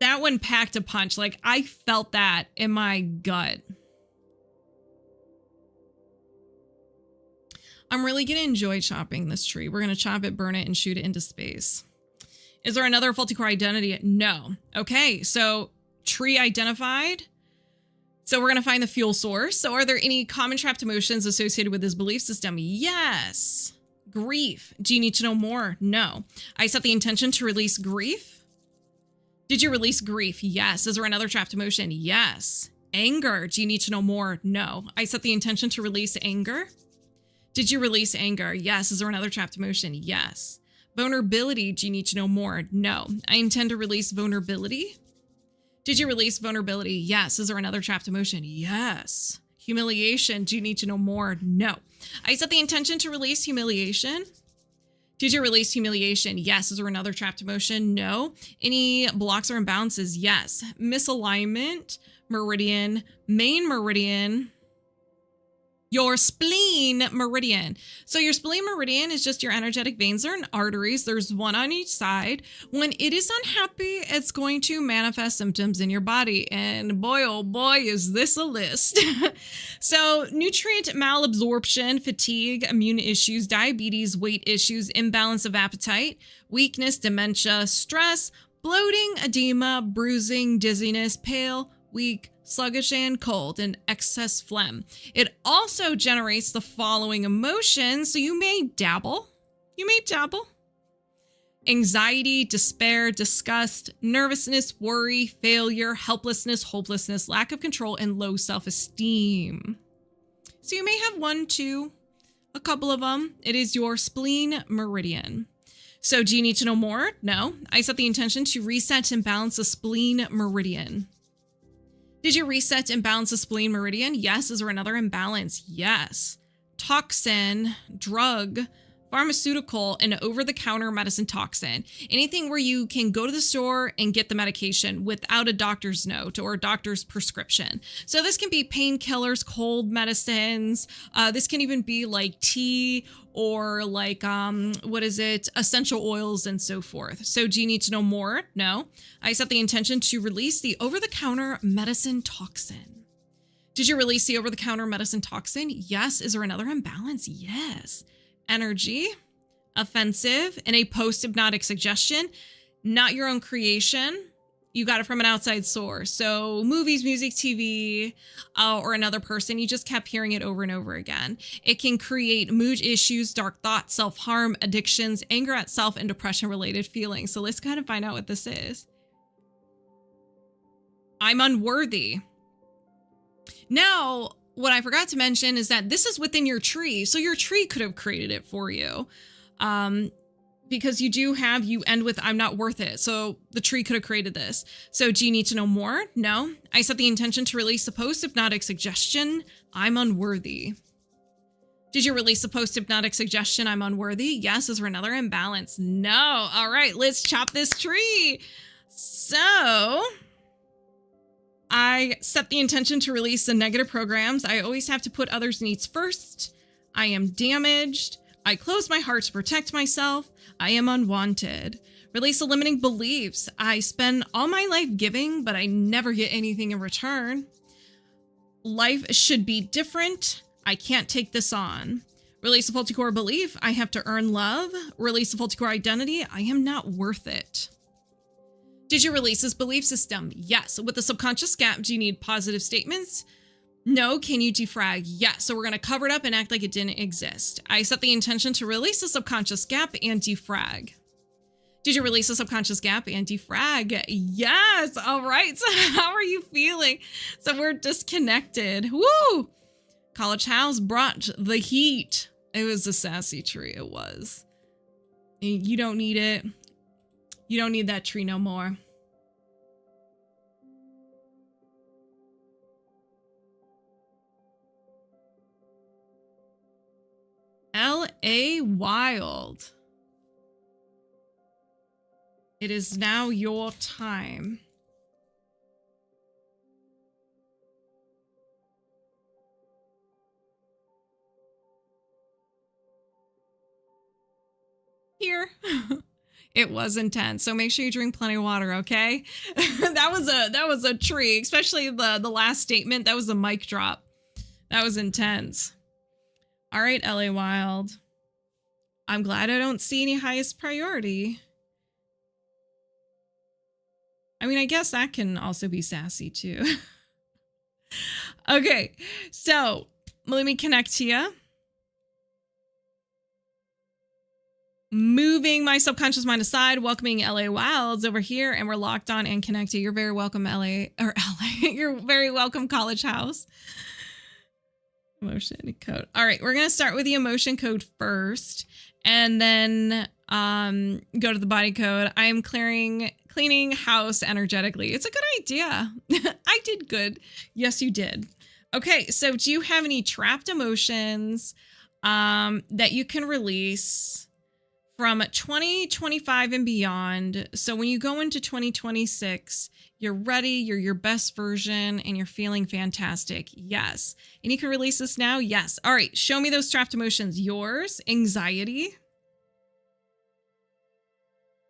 That one packed a punch. Like I felt that in my gut. I'm really going to enjoy chopping this tree. We're going to chop it, burn it, and shoot it into space. Is there another faulty core identity? No. Okay, so tree identified. So we're going to find the fuel source. So are there any common trapped emotions associated with this belief system? Yes. Grief. Do you need to know more? No. I set the intention to release grief. Did you release grief? Yes. Is there another trapped emotion? Yes. Anger. Do you need to know more? No. I set the intention to release anger. Did you release anger? Yes. Is there another trapped emotion? Yes. Vulnerability. Do you need to know more? No. I intend to release vulnerability. Did you release vulnerability? Yes. Is there another trapped emotion? Yes. Humiliation. Do you need to know more? No. I set the intention to release humiliation. Did you release humiliation? Yes. Is there another trapped emotion? No. Any blocks or imbalances? Yes. Misalignment, meridian, main meridian, your spleen meridian. So your spleen meridian is just your energetic veins or arteries. There's one on each side. When it is unhappy, it's going to manifest symptoms in your body. And boy, oh boy, is this a list. So nutrient malabsorption, fatigue, immune issues, diabetes, weight issues, imbalance of appetite, weakness, dementia, stress, bloating, edema, bruising, dizziness, pale, weak, sluggish and cold, and excess phlegm. It also generates the following emotions, so you may dabble. Anxiety, despair, disgust, nervousness, worry, failure, helplessness, hopelessness, lack of control, and low self-esteem. So you may have one, two, a couple of them. It is your spleen meridian. So do you need to know more? No. I set the intention to reset and balance the spleen meridian. Did you reset and balance the spleen meridian? Yes. Is there another imbalance? Yes. Toxin, drug, pharmaceutical, and over-the-counter medicine toxin. Anything where you can go to the store and get the medication without a doctor's note or a doctor's prescription. So this can be painkillers, cold medicines. This can even be like tea or like, essential oils and so forth. So do you need to know more? No. I set the intention to release the over-the-counter medicine toxin. Did you release the over-the-counter medicine toxin? Yes. Is there another imbalance? Yes. Energy, offensive, and a post-hypnotic suggestion, not your own creation. You got it from an outside source. So movies, music, TV, or another person. You just kept hearing it over and over again. It can create mood issues, dark thoughts, self-harm, addictions, anger at self, and depression-related feelings. So let's kind of find out what this is. I'm unworthy. Now, what I forgot to mention is that this is within your tree. So your tree could have created it for you. Because you end with, I'm not worth it. So the tree could have created this. So do you need to know more? No. I set the intention to release the post-hypnotic suggestion, I'm unworthy. Did you release the post-hypnotic suggestion, I'm unworthy? Yes. Is there another imbalance? No. All right, let's chop this tree. So I set the intention to release the negative programs. I always have to put others' needs first. I am damaged. I close my heart to protect myself. I am unwanted. Release the limiting beliefs. I spend all my life giving, but I never get anything in return. Life should be different. I can't take this on. Release the faulty core belief. I have to earn love. Release the faulty core identity. I am not worth it. Did you release this belief system? Yes. With the subconscious gap, do you need positive statements? No. Can you defrag? Yes. So we're going to cover it up and act like it didn't exist. I set the intention to release the subconscious gap and defrag. Did you release the subconscious gap and defrag? Yes. All right. So how are you feeling? So we're disconnected. Woo! College House brought the heat. It was a sassy tree. It was. You don't need it. You don't need that tree no more. L.A.Wilde. It is now your time. Here. It was intense. So make sure you drink plenty of water, okay? that was a tree, especially the last statement. That was a mic drop. That was intense. All right, L.A.Wilde. I'm glad I don't see any highest priority. I mean, I guess that can also be sassy too. Okay, so let me connect to you. Moving my subconscious mind aside, welcoming L.A.Wilde over here, and we're locked on and connected. You're very welcome, LA. You're very welcome, College House. Emotion code. All right, we're gonna start with the emotion code first, and then go to the body code. I am cleaning house energetically. It's a good idea. I did good. Yes, you did. Okay, so do you have any trapped emotions that you can release from 2025 and beyond? So when you go into 2026, you're ready, you're your best version, and you're feeling fantastic. Yes. And you can release this now? Yes. All right, show me those trapped emotions. Yours, anxiety.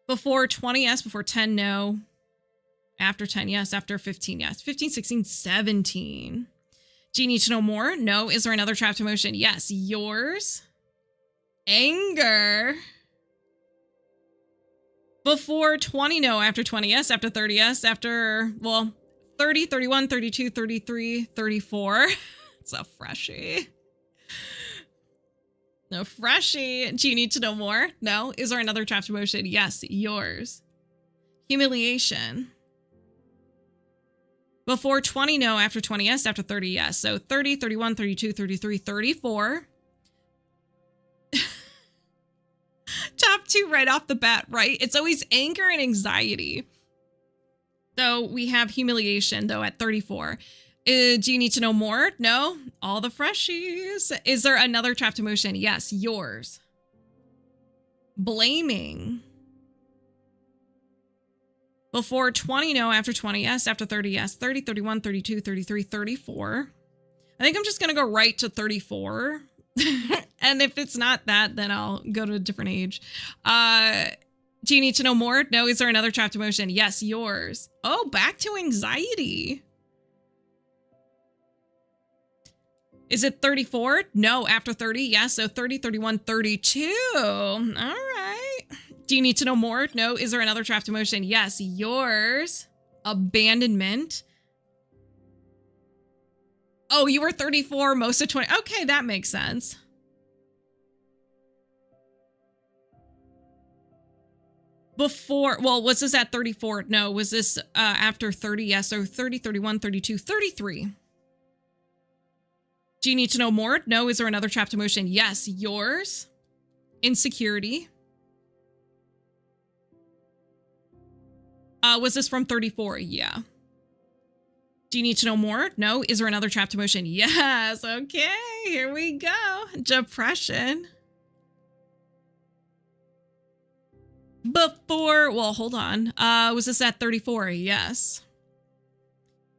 Before 20, yes. Before 10, no. After 10, yes. After 15, yes. 15, 16, 17. Do you need to know more? No. Is there another trapped emotion? Yes. Yours, anger. Before 20, no. After 20, yes. After 30, yes. After, well, 30, 31, 32, 33, 34. It's a freshie. No freshie. Do you need to know more? No. Is there another trapped emotion? Yes, yours. Humiliation. Before 20, no. After 20, yes. After 30, yes. So 30, 31, 32, 33, 34. Top 2 right off the bat, right? It's always anger and anxiety. So we have humiliation, though, at 34. Do you need to know more? No. All the freshies. Is there another trapped emotion? Yes, yours. Blaming. Before 20, no. After 20, yes. After 30, yes. 30, 31, 32, 33, 34. I think I'm just going to go right to 34. And if it's not that, then I'll go to a different age. Do you need to know more? No. Is there another trapped emotion? Yes, yours. Oh, back to anxiety. Is it 34? No. After 30? Yes. So 30, 31, 32. All right. Do you need to know more? No. Is there another trapped emotion? Yes, yours. Abandonment. Oh, you were 34 most of 20. Okay, that makes sense. Before, well, was this at 34? No. Was this after 30? Yes. So 30, 31, 32, 33. Do you need to know more? No. Is there another trapped emotion? Yes. Yours. Insecurity. Was this from 34? Yeah. Do you need to know more? No. Is there another trapped emotion? Yes. Okay. Here we go. Depression. Before, well, hold on. Was this at 34? Yes.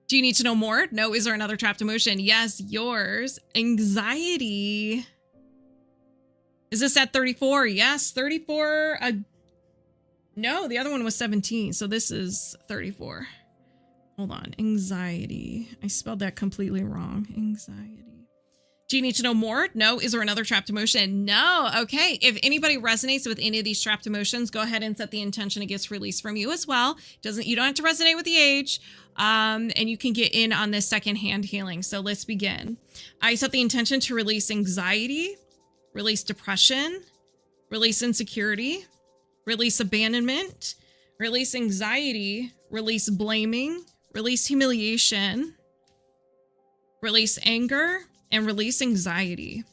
Do you need to know more? No. Is there another trapped emotion? Yes. Yours. Anxiety. Is this at 34? Yes. 34. No, the other one was 17. So this is 34. Hold on. Anxiety. I spelled that completely wrong. Anxiety. Do you need to know more? No. Is there another trapped emotion? No. Okay. If anybody resonates with any of these trapped emotions, go ahead and set the intention it gets released from you as well. You don't have to resonate with the age. And you can get in on this secondhand healing. So let's begin. I set the intention to release anxiety, release depression, release insecurity, release abandonment, release anxiety, release blaming, release humiliation, release anger, and release anxiety.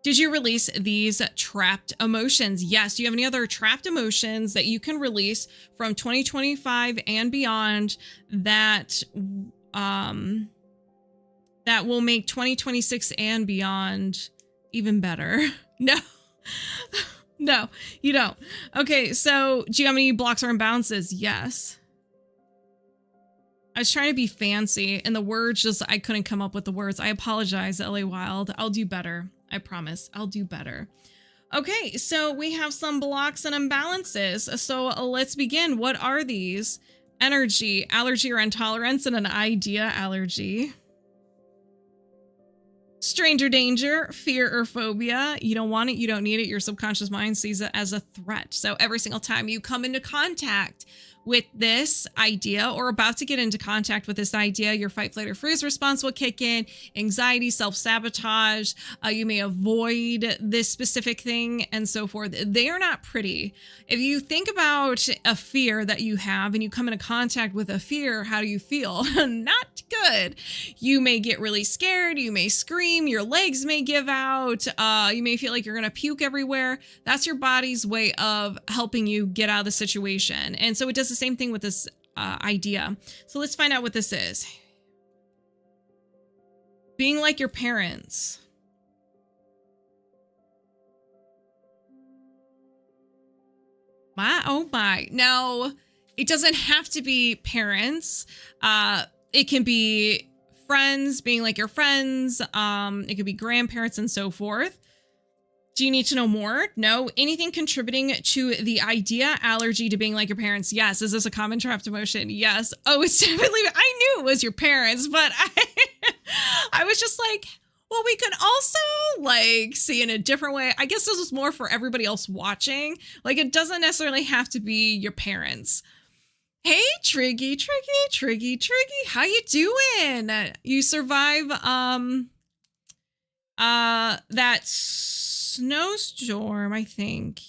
Did you release these trapped emotions? Yes. Do you have any other trapped emotions that you can release from 2025 and beyond that that will make 2026 and beyond even better? No. No, you don't. Okay, so do you have any blocks or imbalances? Yes. I was trying to be fancy and the words just, I couldn't come up with the words. I apologize, L.A.Wilde. I'll do better. I promise. I'll do better. Okay, so we have some blocks and imbalances. So let's begin. What are these? Energy, allergy or intolerance, and an idea allergy. Stranger danger, fear or phobia. You don't want it, you don't need it. Your subconscious mind sees it as a threat. So every single time you come into contact with this idea or about to get into contact with this idea, your fight, flight, or freeze response will kick in. Anxiety, self-sabotage. You may avoid this specific thing and so forth. They are not pretty. If you think about a fear that you have and you come into contact with a fear, how do you feel? Not good. You may get really scared. You may scream. Your legs may give out. You may feel like you're going to puke everywhere. That's your body's way of helping you get out of the situation. And so it does the same thing with this idea. So let's find out what this is. Being like your parents. Oh my. Now, it doesn't have to be parents. It can be friends, being like your friends. It could be grandparents and so forth. Do you need to know more? No. Anything contributing to the idea allergy to being like your parents? Yes. Is this a common trapped emotion? Yes. Oh, it's definitely, I knew it was your parents, but I was just like, well, we could also like see in a different way. I guess this was more for everybody else watching. Like it doesn't necessarily have to be your parents. Hey, Triggy. How you doing? You survive that snowstorm, I think.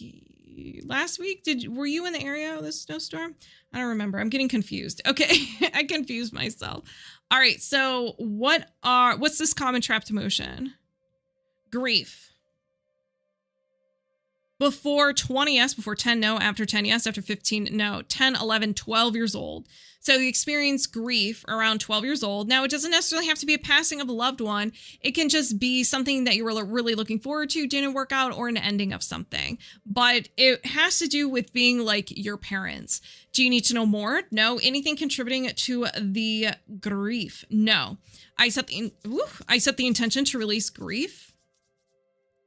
Last week, were you in the area of the snowstorm? I don't remember. I'm getting confused. Okay, I confused myself. All right, so what's this common trapped emotion? Grief. Before 20, yes. Before 10, no. After 10, yes. After 15, no. 10, 11, 12 years old. So you experience grief around 12 years old. Now, it doesn't necessarily have to be a passing of a loved one. It can just be something that you were really looking forward to, didn't work out, or an ending of something. But it has to do with being like your parents. Do you need to know more? No. Anything contributing to the grief? No. I set the intention to release grief.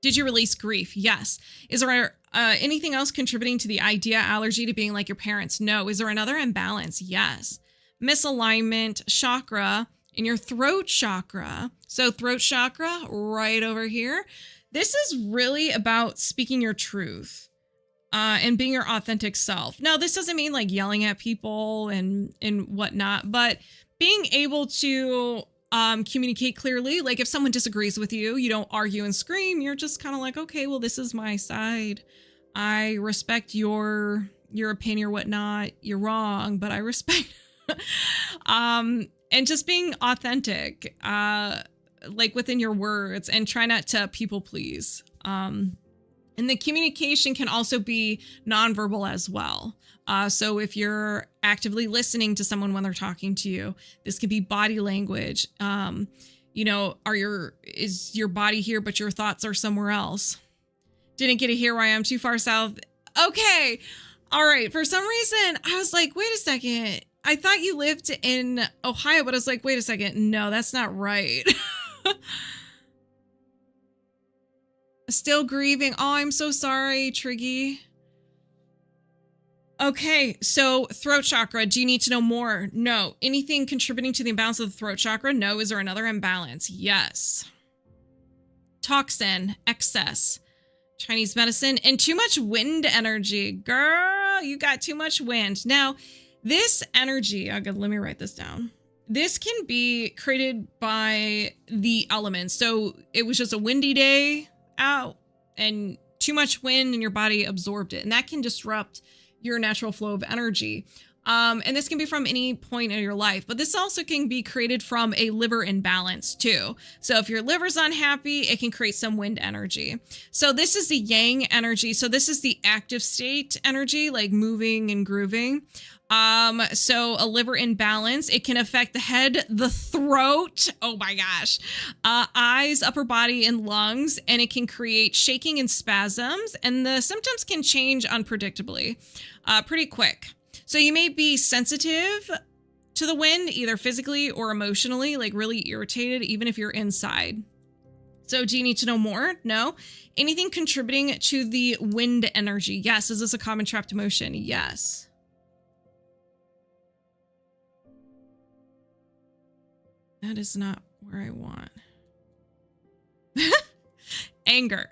Did you release grief? Yes. Is there anything else contributing to the idea allergy to being like your parents? No. Is there another imbalance? Yes. Misalignment chakra in your throat chakra. So throat chakra right over here. This is really about speaking your truth and being your authentic self. Now, this doesn't mean like yelling at people and whatnot, but being able to communicate clearly. Like if someone disagrees with you, you don't argue and scream. You're just kind of like, okay, well, this is my side. I respect your opinion or whatnot. You're wrong, but I respect. And just being authentic, like within your words, and try not to people please. And the communication can also be nonverbal as well. So if you're actively listening to someone when they're talking to you, this could be body language. Is your body here, but your thoughts are somewhere else? Didn't get to hear where I am, too far south. Okay. All right. For some reason, I was like, wait a second. I thought you lived in Ohio, but I was like, wait a second. No, that's not right. Still grieving. Oh, I'm so sorry, Triggy. Okay, so throat chakra, do you need to know more? No. Anything contributing to the imbalance of the throat chakra? No. Is there another imbalance? Yes. Toxin, excess, Chinese medicine, and too much wind energy. Girl, you got too much wind. Now, this energy, let me write this down. This can be created by the elements. So it was just a windy day out and too much wind and your body absorbed it. And that can disrupt your natural flow of energy. And this can be from any point in your life, but this also can be created from a liver imbalance too. So if your liver's unhappy, it can create some wind energy. So this is the yang energy. So this is the active state energy, like moving and grooving. So a liver imbalance, it can affect the head, the throat, oh my gosh, eyes, upper body, and lungs, and it can create shaking and spasms, and the symptoms can change unpredictably, pretty quick. So you may be sensitive to the wind, either physically or emotionally, like really irritated, even if you're inside. So do you need to know more? No. Anything contributing to the wind energy? Yes. Is this a common trapped emotion? Yes. That is not where I want. Anger.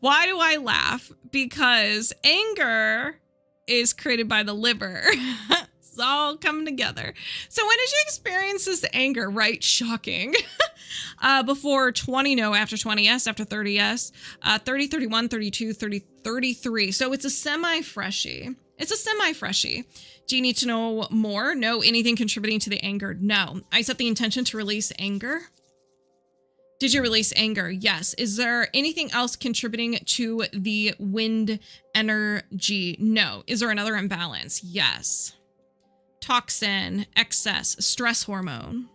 Why do I laugh? Because anger is created by the liver. It's all coming together. So when did you experience this anger? Right? Shocking. Before 20, no. After 20, yes. After 30, yes. 30, 31, 32, 30, 33. So it's a semi-freshie. Do you need to know more? No. Anything contributing to the anger? No. I set the intention to release anger. Did you release anger? Yes. Is there anything else contributing to the wind energy? No. Is there another imbalance? Yes. Toxin, excess, stress hormone.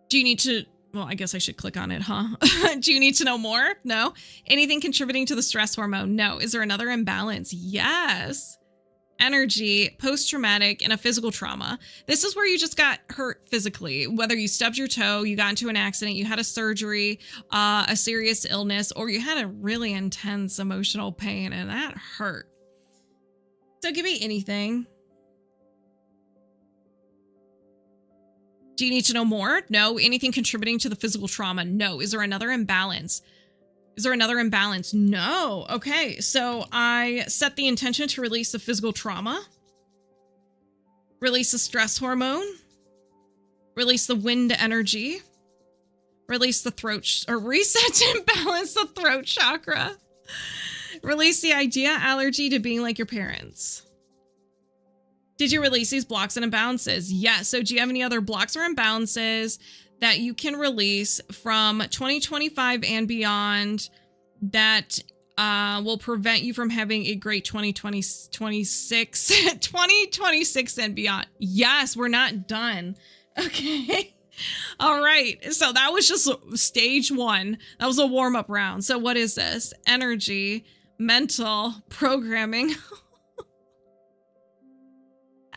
Do you need to... Well, I guess I should click on it, huh? Do you need to know more? No. Anything contributing to the stress hormone? No. Is there another imbalance? Yes. Energy, post-traumatic, and a physical trauma. This is where you just got hurt physically, whether you stubbed your toe, you got into an accident, you had a surgery, a serious illness, or you had a really intense emotional pain and that hurt. So it could be anything. Do you need to know more? No. Anything contributing to the physical trauma? No. Is there another imbalance? Is there another imbalance? No. Okay, so I set the intention to release the physical trauma, release the stress hormone, release the wind energy, release the throat, or reset and balance the throat chakra, release the idea allergy to being like your parents. Did you release these blocks and imbalances? Yes. So do you have any other blocks or imbalances that you can release from 2025 and beyond that will prevent you from having a great 2026 and beyond? Yes, we're not done. Okay. All right. So that was just stage one. That was a warm-up round. So what is this? Energy, mental, programming.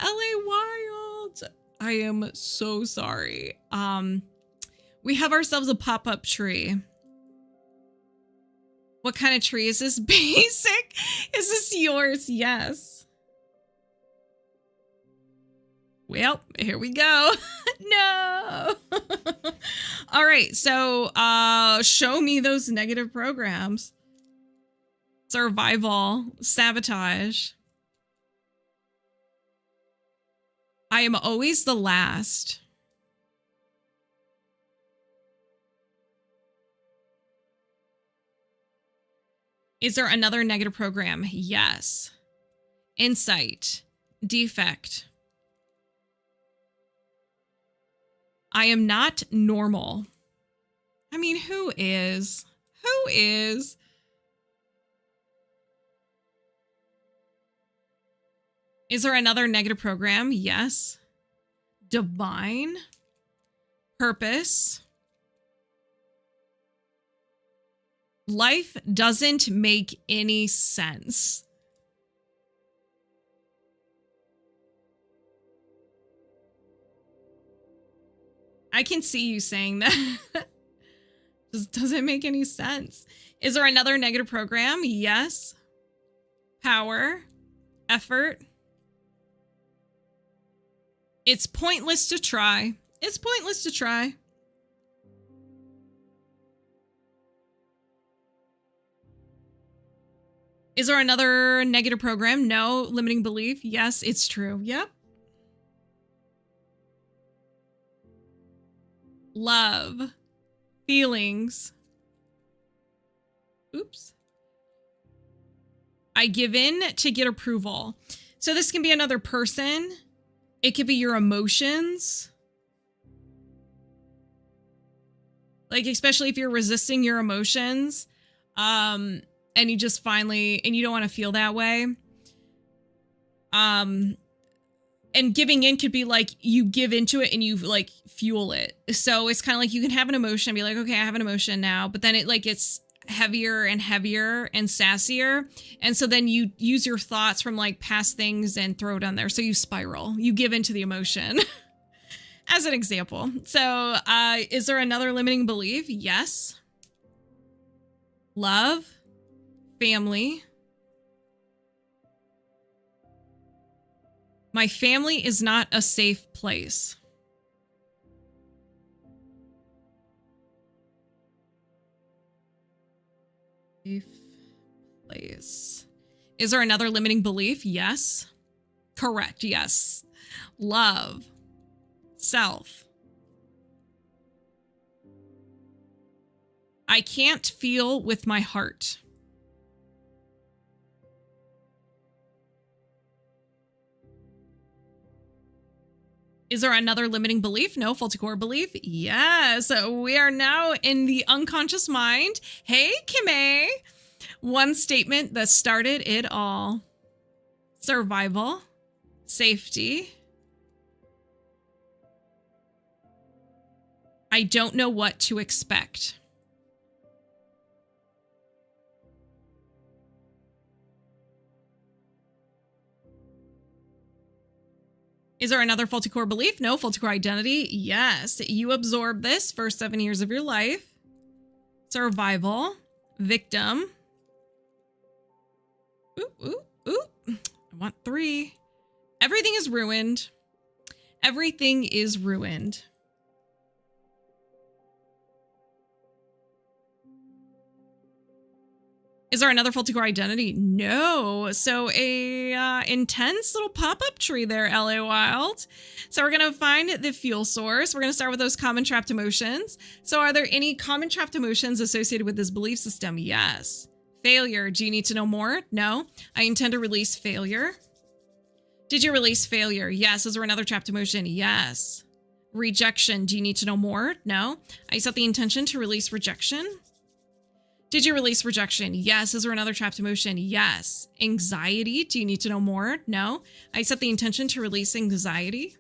L.A.Wilde. I am so sorry. We have ourselves a pop-up tree. What kind of tree is this? Basic? Is this yours? Yes. Well, here we go. No. All right. So, show me those negative programs. Survival, sabotage. I am always the last. Is there another negative program? Yes. Insight. Defect. I am not normal. I mean, who is? Who is? Is there another negative program? Yes. Divine. Purpose. Life doesn't make any sense. I can see you saying that. Just doesn't make any sense. Is there another negative program? Yes. Power. Effort. It's pointless to try. It's pointless to try. Is there another negative program? No. Limiting belief? Yes, it's true. Yep. Love. Feelings. Oops. I give in to get approval. So this can be another person. It could be your emotions. Like, especially if you're resisting your emotions, and you just finally, and you don't want to feel that way. And giving in could be like, you give into it and you like fuel it. So it's kind of like you can have an emotion and be like, okay, I have an emotion now, but then it like gets heavier and heavier and sassier. And so then you use your thoughts from like past things and throw it on there. So you spiral, you give into the emotion as an example. So, is there another limiting belief? Yes. Love, family. My family is not a safe place. Safe place. Is there another limiting belief? Yes. Correct. Yes. Love. Self. I can't feel with my heart. Is there another limiting belief? No. Faulty core belief? Yes. We are now in the unconscious mind. Hey, Kimay. One statement that started it all. Survival. Safety. I don't know what to expect. Is there another faulty core belief? No. Faulty core identity? Yes. You absorb this for 7 years of your life. Survival. Victim. Ooh, ooh, ooh. I want 3. Everything is ruined. Everything is ruined. Is there another faulty core identity? No. So a intense little pop-up tree there, L.A.Wilde. So we're going to find the fuel source. We're going to start with those common trapped emotions. So are there any common trapped emotions associated with this belief system? Yes. Failure. Do you need to know more? No. I intend to release failure. Did you release failure? Yes. Is there another trapped emotion? Yes. Rejection. Do you need to know more? No. I set the intention to release rejection. Did you release rejection? Yes. Is there another trapped emotion? Yes. Anxiety. Do you need to know more? No. I set the intention to release anxiety.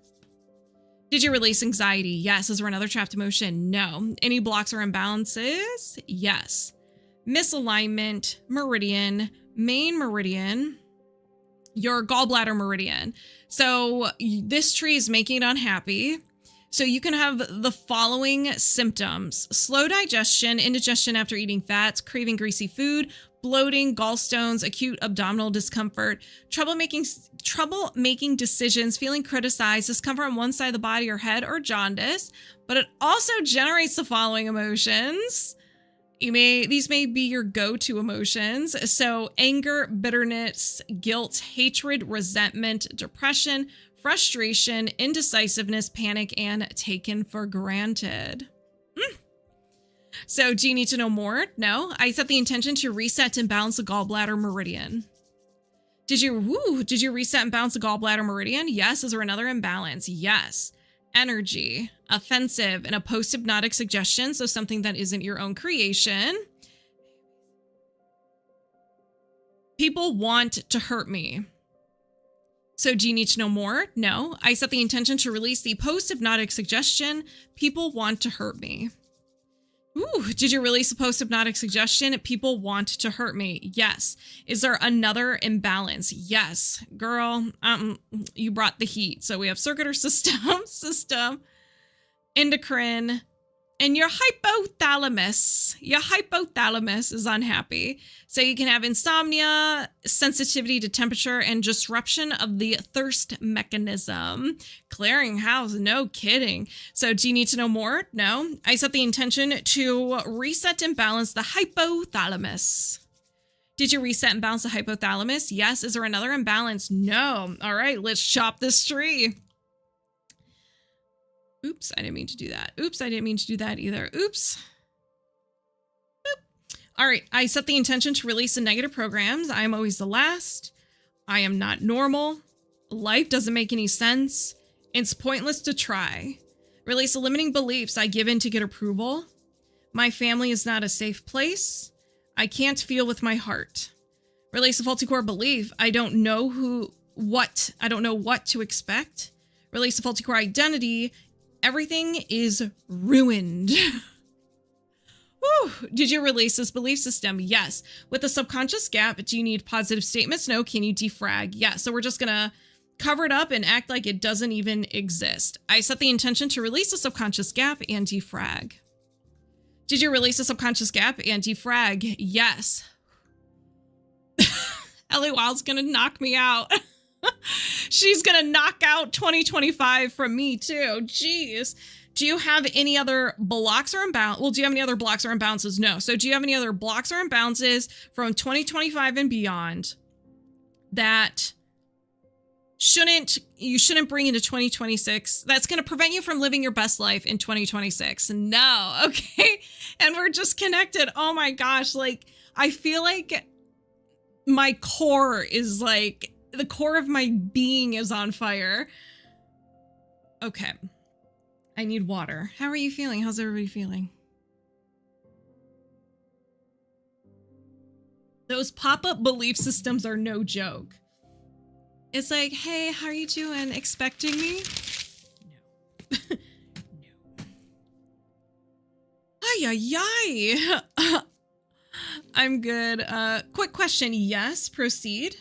Did you release anxiety? Yes. Is there another trapped emotion? No. Any blocks or imbalances? Yes. Misalignment, meridian, main meridian, your gallbladder meridian. So this tree is making it unhappy. So you can have the following symptoms: slow digestion, indigestion after eating fats, craving greasy food, bloating, gallstones, acute abdominal discomfort, trouble making decisions, feeling criticized, discomfort on one side of the body or head, or jaundice. But it also generates the following emotions. These may be your go-to emotions. So anger, bitterness, guilt, hatred, resentment, depression, frustration, indecisiveness, panic, and taken for granted. So do you need to know more? No. I set the intention to reset and balance the gallbladder meridian. Did you reset and balance the gallbladder meridian? Yes. Is there another imbalance? Yes. Energy, offensive, and a post-hypnotic suggestion. So something that isn't your own creation. People want to hurt me. So do you need to know more? No. I set the intention to release the post-hypnotic suggestion. People want to hurt me. Ooh, did you release a post-hypnotic suggestion? People want to hurt me. Yes. Is there another imbalance? Yes. Girl, you brought the heat. So we have circular system, endocrine, and your hypothalamus. Your hypothalamus is unhappy. So you can have insomnia, sensitivity to temperature, and disruption of the thirst mechanism. Clearinghouse, no kidding. So do you need to know more? No. I set the intention to reset and balance the hypothalamus. Did you reset and balance the hypothalamus? Yes. Is there another imbalance? No. All right, let's chop this tree. Oops, I didn't mean to do that. Oops, I didn't mean to do that either. Oops. Boop. All right, I set the intention to release the negative programs. I am always the last. I am not normal. Life doesn't make any sense. It's pointless to try. Release the limiting beliefs I give in to get approval. My family is not a safe place. I can't feel with my heart. Release a faulty core belief. I don't know what to expect. Release a faulty core identity. Everything is ruined. Woo. Did you release this belief system? Yes. With the subconscious gap, do you need positive statements? No. Can you defrag? Yes. So we're just going to cover it up and act like it doesn't even exist. I set the intention to release the subconscious gap and defrag. Did you release the subconscious gap and defrag? Yes. L.A.Wilde's going to knock me out. She's going to knock out 2025 from me too. Jeez. Do you have any other blocks or imbalances? Well, do you have any other blocks or imbalances? No. So do you have any other blocks or imbalances from 2025 and beyond that you shouldn't bring into 2026? That's going to prevent you from living your best life in 2026. No. Okay. And we're just connected. Oh my gosh. Like, I feel like my core is like, the core of my being is on fire. Okay. I need water. How are you feeling? How's everybody feeling? Those pop-up belief systems are no joke. It's like, hey, how are you doing? Expecting me? No. No. Ay, ay, ay. I'm good. Quick question. Yes, proceed.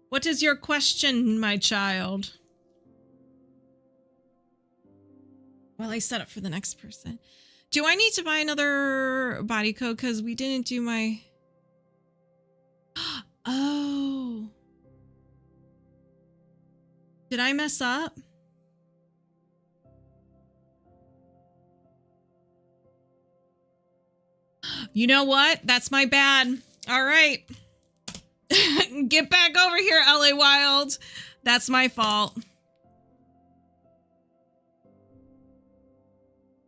What is your question, my child? Well, I set up for the next person. Do I need to buy another body code? Because we didn't do my... Oh. Did I mess up? You know what? That's my bad. All right. Get back over here, L.A.Wilde. That's my fault.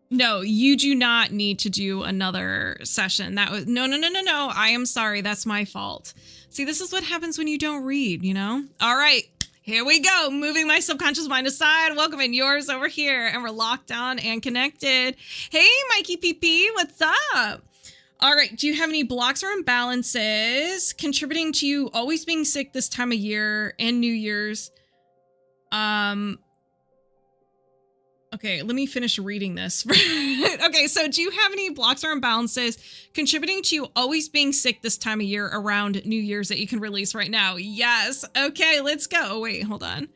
No, you do not need to do another session. That was no. I am sorry. That's my fault. See, this is what happens when you don't read, you know? All right, here we go. Moving my subconscious mind aside, welcoming yours over here, and we're locked on and connected. Hey, Mikey PP, what's up? All right, do you have any blocks or imbalances contributing to you always being sick this time of year and New Year's? Okay, let me finish reading this. Okay, so do you have any blocks or imbalances contributing to you always being sick this time of year around New Year's that you can release right now? Yes. Okay, let's go. Oh, wait, hold on.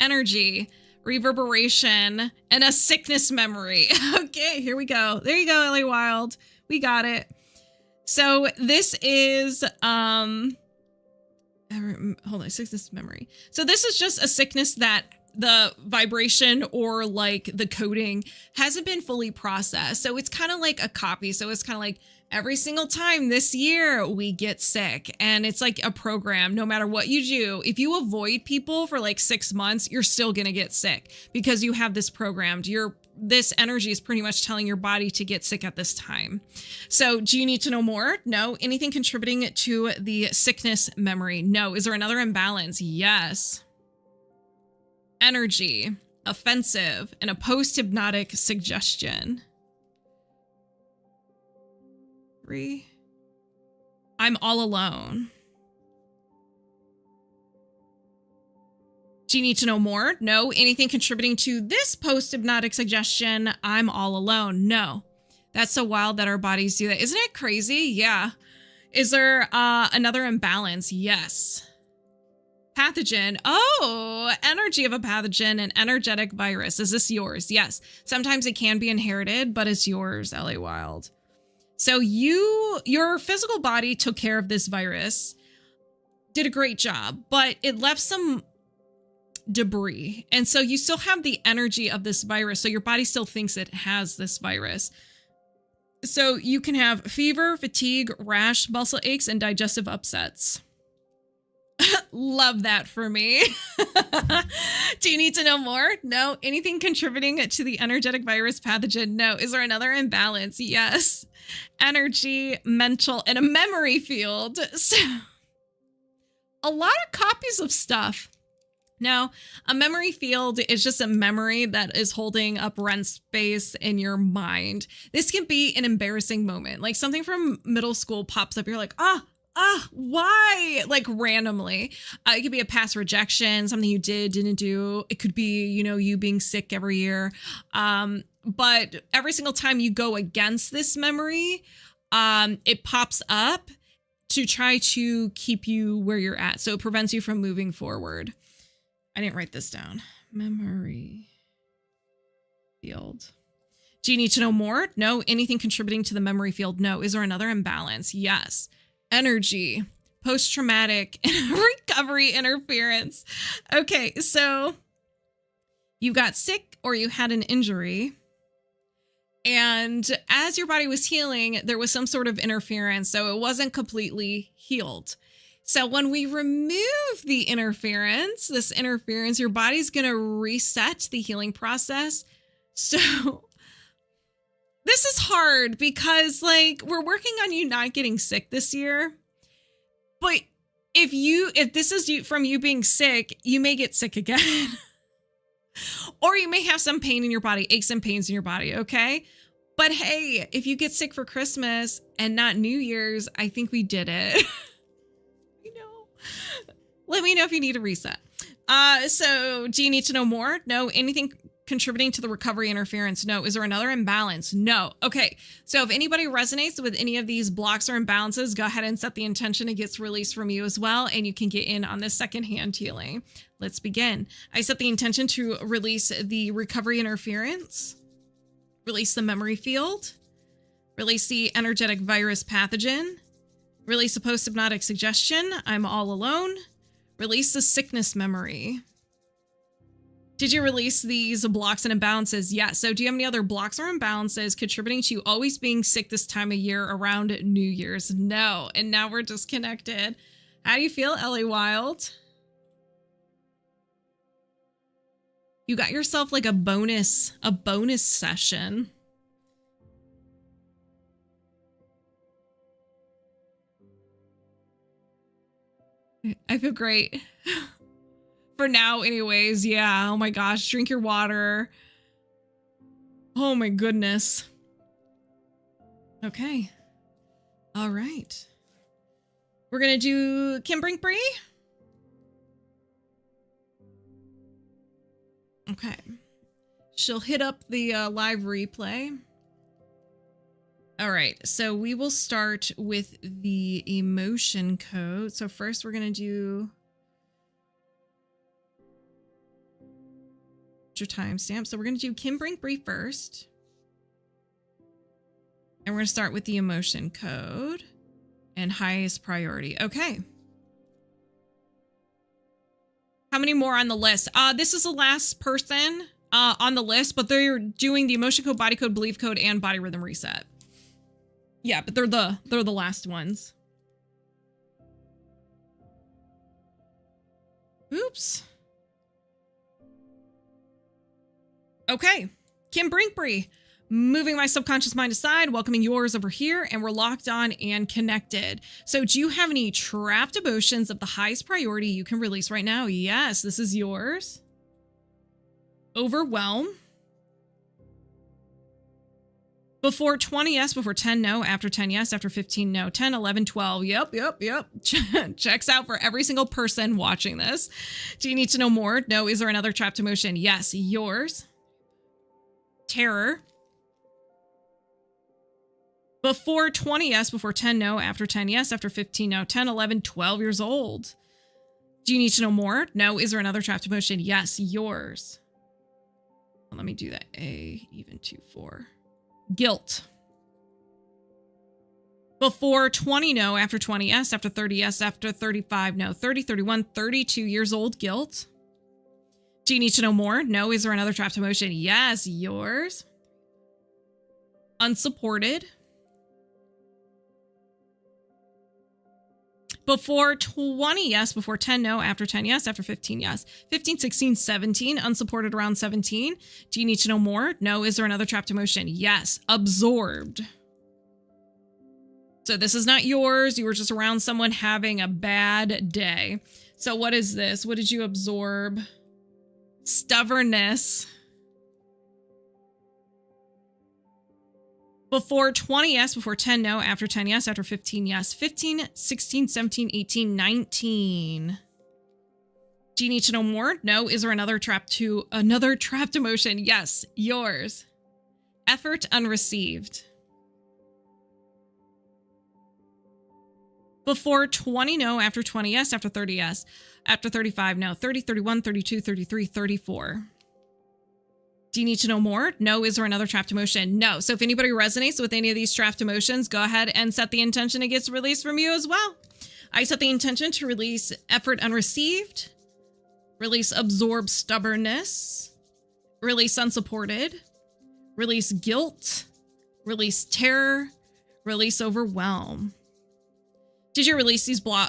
Energy, reverberation, and a sickness memory. Okay, here we go. There you go, L.A.Wilde. We got it. So this is, hold on, sickness memory. So this is just a sickness that the vibration or like the coding hasn't been fully processed. So it's kind of like a copy. So it's kind of like every single time this year we get sick, and it's like a program. No matter what you do, if you avoid people for like 6 months, you're still going to get sick because you have this programmed. This energy is pretty much telling your body to get sick at this time. So do you need to know more? No. Anything contributing to the sickness memory? No. Is there another imbalance? Yes. Energy, offensive, and a post-hypnotic suggestion. 3. I'm all alone. Do you need to know more? No. Anything contributing to this post-hypnotic suggestion? I'm all alone. No. That's so wild that our bodies do that. Isn't it crazy? Yeah. Is there another imbalance? Yes. Pathogen. Oh, energy of a pathogen, an energetic virus. Is this yours? Yes. Sometimes it can be inherited, but it's yours, L.A.Wilde. So your physical body took care of this virus, did a great job, but it left some debris. And so you still have the energy of this virus. So your body still thinks it has this virus. So you can have fever, fatigue, rash, muscle aches, and digestive upsets. Love that for me. Do you need to know more? No. Anything contributing to the energetic virus pathogen? No. Is there another imbalance? Yes. Energy, mental, and a memory field. So a lot of copies of stuff. Now, a memory field is just a memory that is holding up rent space in your mind. This can be an embarrassing moment. Like something from middle school pops up. You're like, why? Like randomly. It could be a past rejection, something you didn't do. It could be, you being sick every year. But every single time you go against this memory, it pops up to try to keep you where you're at. So it prevents you from moving forward. I didn't write this down. Memory field. Do you need to know more? No. Anything contributing to the memory field? No. Is there another imbalance? Yes. Energy, post-traumatic recovery interference. Okay, so you got sick or you had an injury, and as your body was healing, there was some sort of interference, so it wasn't completely healed. So when we remove the interference, your body's going to reset the healing process. So this is hard because we're working on you not getting sick this year. But if this is from you being sick, you may get sick again. Or you may have some pain in your body, aches and pains in your body, okay? But hey, if you get sick for Christmas and not New Year's, I think we did it. Let me know if you need a reset. So do you need to know more? No. Anything contributing to the recovery interference? No. Is there another imbalance? No. Okay. So if anybody resonates with any of these blocks or imbalances, go ahead and set the intention. It gets released from you as well, and you can get in on this secondhand healing. Let's begin. I set the intention to release the recovery interference, release the memory field, release the energetic virus pathogen, release the post-hypnotic suggestion, I'm all alone, release the sickness memory. Did you release these blocks and imbalances? Yes. So do you have any other blocks or imbalances contributing to you always being sick this time of year around New Year's? No. And now we're disconnected. How do you feel, L.A.Wilde? You got yourself like a bonus session. I feel great. For now, anyways. Yeah. Oh my gosh. Drink your water. Oh my goodness. Okay. All right. We're going to do Kim Brinkbree. Okay. She'll hit up the live replay. All right. So we will start with the emotion code. So first we're going to do your timestamp. So we're going to do Kim Brinkbree first. And we're going to start with the emotion code and highest priority. Okay. How many more on the list? This is the last person on the list, but they're doing the emotion code, body code, belief code, and body rhythm reset. Yeah, but they're the last ones. Oops. Okay, Kim Brinkbree. Moving my subconscious mind aside, welcoming yours over here, and we're locked on and connected. So do you have any trapped emotions of the highest priority you can release right now? Yes, this is yours. Overwhelm. Before 20, yes. Before 10, no. After 10, yes. After 15, no. 10, 11, 12. Yep. Checks out for every single person watching this. Do you need to know more? No. Is there another trapped emotion? Yes, yours. Terror. Before 20, yes. Before 10, no. After 10, yes. After 15, no. 10, 11, 12 years old. Do you need to know more? No. Is there another trapped emotion? Yes, yours. Well, let me do that. A, even 2, 4. Guilt. Before 20, no. After 20, yes. After 30, yes. After 35, no. 30, 31, 32 years old. Guilt. Do you need to know more? No. Is there another trapped emotion? Yes, yours. Unsupported. Before 20, yes. Before 10, no. After 10, yes. After 15, yes. 15, 16, 17. Unsupported around 17. Do you need to know more? No. Is there another trapped emotion? Yes. Absorbed. So this is not yours. You were just around someone having a bad day. So what is this? What did you absorb? Stubbornness. Before 20, yes. Before 10, no. After 10, yes. After 15, yes. 15, 16, 17, 18, 19. Do you need to know more? No. Is there another trapped emotion? Yes, yours. Effort unreceived. Before 20, no. After 20, yes. After 30, yes. After 35, no. 30, 31, 32, 33, 34. Do you need to know more? No. Is there another trapped emotion? No. So if anybody resonates with any of these trapped emotions, go ahead and set the intention it gets released from you as well. I set the intention to release effort unreceived, release absorbed stubbornness, release unsupported, release guilt, release terror, release overwhelm. Did you release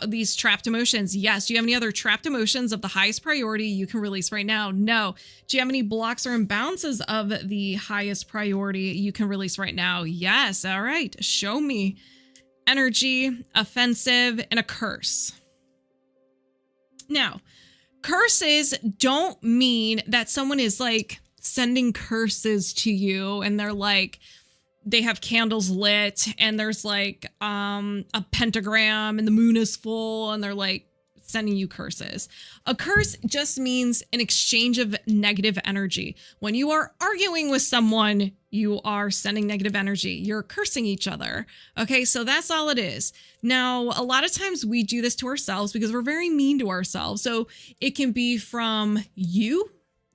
these trapped emotions? Yes. Do you have any other trapped emotions of the highest priority you can release right now? No. Do you have any blocks or imbalances of the highest priority you can release right now? Yes. All right. Show me. Energy, offensive, and a curse. Now, curses don't mean that someone is like sending curses to you and they're like, they have candles lit and there's like a pentagram and the moon is full and they're like sending you curses. A curse just means an exchange of negative energy. When you are arguing with someone, you are sending negative energy. You're cursing each other. Okay, so that's all it is. Now, a lot of times we do this to ourselves because we're very mean to ourselves. So it can be from you.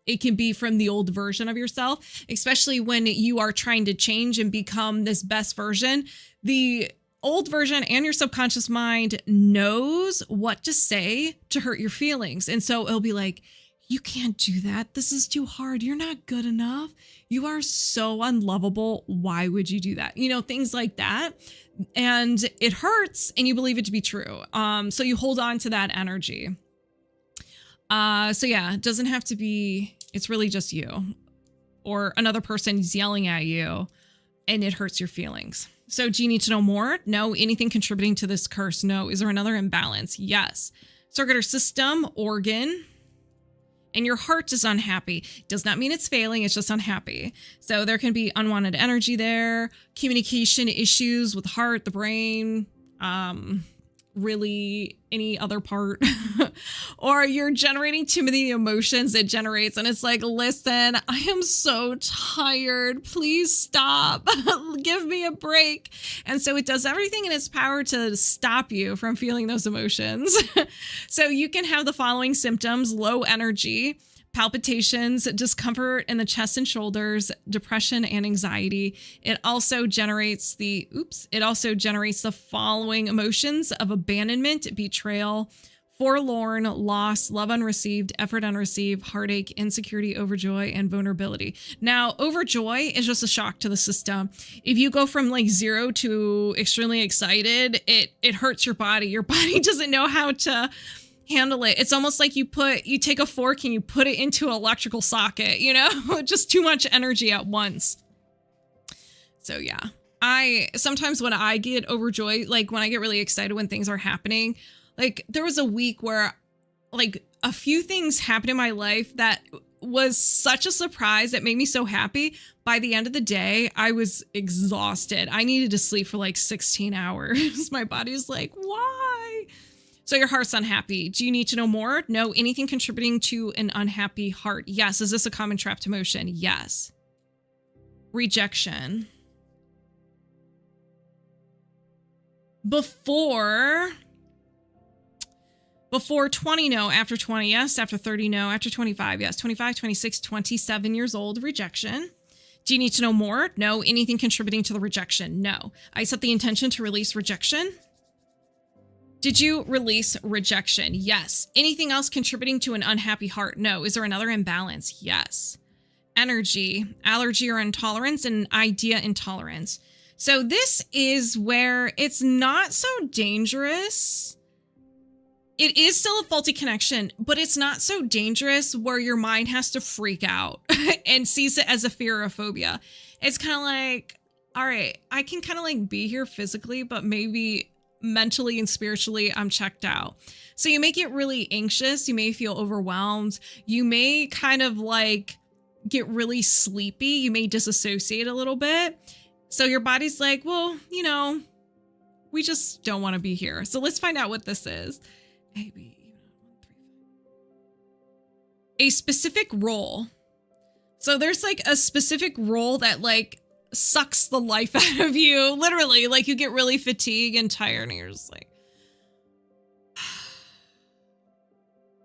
It can be from the old version of yourself, especially when you are trying to change and become this best version. The old version and your subconscious mind knows what to say to hurt your feelings. And so it'll be like, You can't do that. This is too hard. You're not good enough. You are so unlovable. Why would you do that? Things like that. And it hurts and you believe it to be true. So you hold on to that energy. So yeah, it doesn't have to be, it's really just you or another person is yelling at you and it hurts your feelings. So do you need to know more? No. Anything contributing to this curse? No. Is there another imbalance? Yes. Circular system, organ, and your heart is unhappy. Does not mean it's failing. It's just unhappy. So there can be unwanted energy there, communication issues with the heart, the brain, really any other part, or you're generating too many emotions it generates. And it's like, listen, I am so tired. Please stop. Give me a break. And so it does everything in its power to stop you from feeling those emotions. So you can have the following symptoms: low energy, palpitations, discomfort in the chest and shoulders, depression and anxiety. It also generates the following emotions of abandonment, betrayal, forlorn, loss, love unreceived, effort unreceived, heartache, insecurity, overjoy, and vulnerability. Now, overjoy is just a shock to the system. If you go from like 0 to extremely excited, it hurts your body. Your body doesn't know how to handle it. It's almost like you take a fork and you put it into an electrical socket, just too much energy at once. So yeah, sometimes when I get overjoyed, like when I get really excited when things are happening, like there was a week where like a few things happened in my life that was such a surprise that made me so happy. By the end of the day, I was exhausted. I needed to sleep for like 16 hours. My body's like, why? So your heart's unhappy. Do you need to know more? No. Anything contributing to an unhappy heart? Yes. Is this a common trapped emotion? Yes. Rejection. Before 20, no. After 20, yes. After 30, no. After 25, yes. 25, 26, 27 years old, rejection. Do you need to know more? No. Anything contributing to the rejection? No. I set the intention to release rejection. Did you release rejection? Yes. Anything else contributing to an unhappy heart? No. Is there another imbalance? Yes. Energy, allergy or intolerance, and idea intolerance. So this is where it's not so dangerous. It is still a faulty connection, but it's not so dangerous where your mind has to freak out and sees it as a fear or a phobia. It's kind of like, all right, I can kind of like be here physically, but maybe mentally and spiritually, I'm checked out. So you may get really anxious. You may feel overwhelmed. You may kind of like get really sleepy. You may disassociate a little bit. So your body's like, well, we just don't want to be here. So let's find out what this is. A specific role. So there's like a specific role that like sucks the life out of you. Literally, like you get really fatigued and tired and you're just like,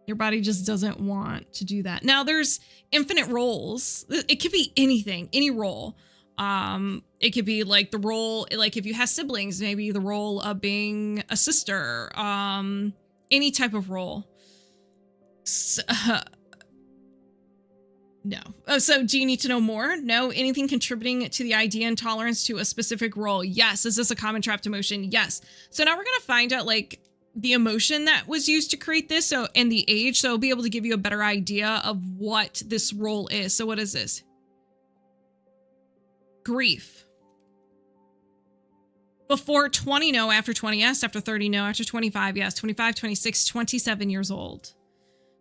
your body just doesn't want to do that. Now there's infinite roles. It could be anything, any role. It could be like the role, like if you have siblings, maybe the role of being a sister, any type of role. No. Oh, so do you need to know more? No. Anything contributing to the idea and tolerance to a specific role? Yes. Is this a common trapped emotion? Yes. So now we're going to find out like the emotion that was used to create this. So and the age. So I'll be able to give you a better idea of what this role is. So what is this? Grief. Before 20, no. After 20, yes. After 30, no. After 25, yes. 25, 26, 27 years old.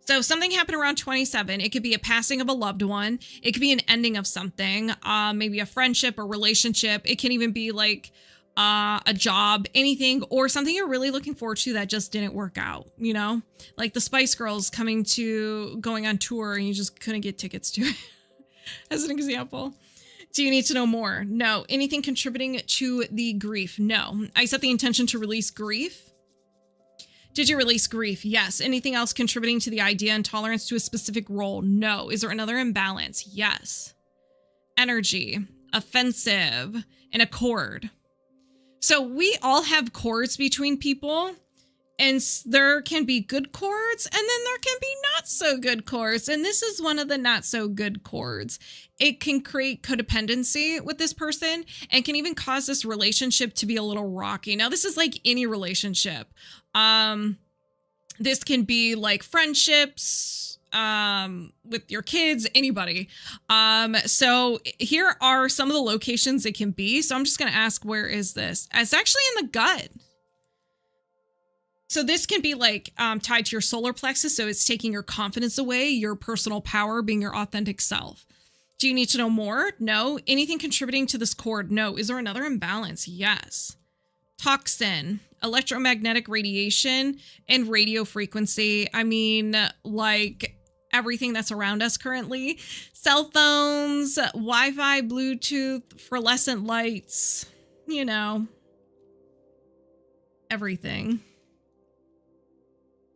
So something happened around 27. It could be a passing of a loved one. It could be an ending of something, maybe a friendship or relationship. It can even be like a job, anything, or something you're really looking forward to that just didn't work out, like the Spice Girls going on tour and you just couldn't get tickets to it, as an example. Do you need to know more? No. Anything contributing to the grief? No. I set the intention to release grief. Did you release grief? Yes. Anything else contributing to the idea and tolerance to a specific role? No. Is there another imbalance? Yes. Energy, offensive, and a cord. So we all have cords between people. And there can be good chords, and then there can be not so good chords. And this is one of the not so good chords. It can create codependency with this person and can even cause this relationship to be a little rocky. Now, this is like any relationship. This can be like friendships, with your kids, anybody. So here are some of the locations it can be. So I'm just going to ask, where is this? It's actually in the gut. So this can be like tied to your solar plexus. So it's taking your confidence away, your personal power, being your authentic self. Do you need to know more? No. Anything contributing to this cord? No. Is there another imbalance? Yes. Toxin, electromagnetic radiation, and radio frequency. I mean, like everything that's around us currently. Cell phones, Wi-Fi, Bluetooth, fluorescent lights, you know, everything.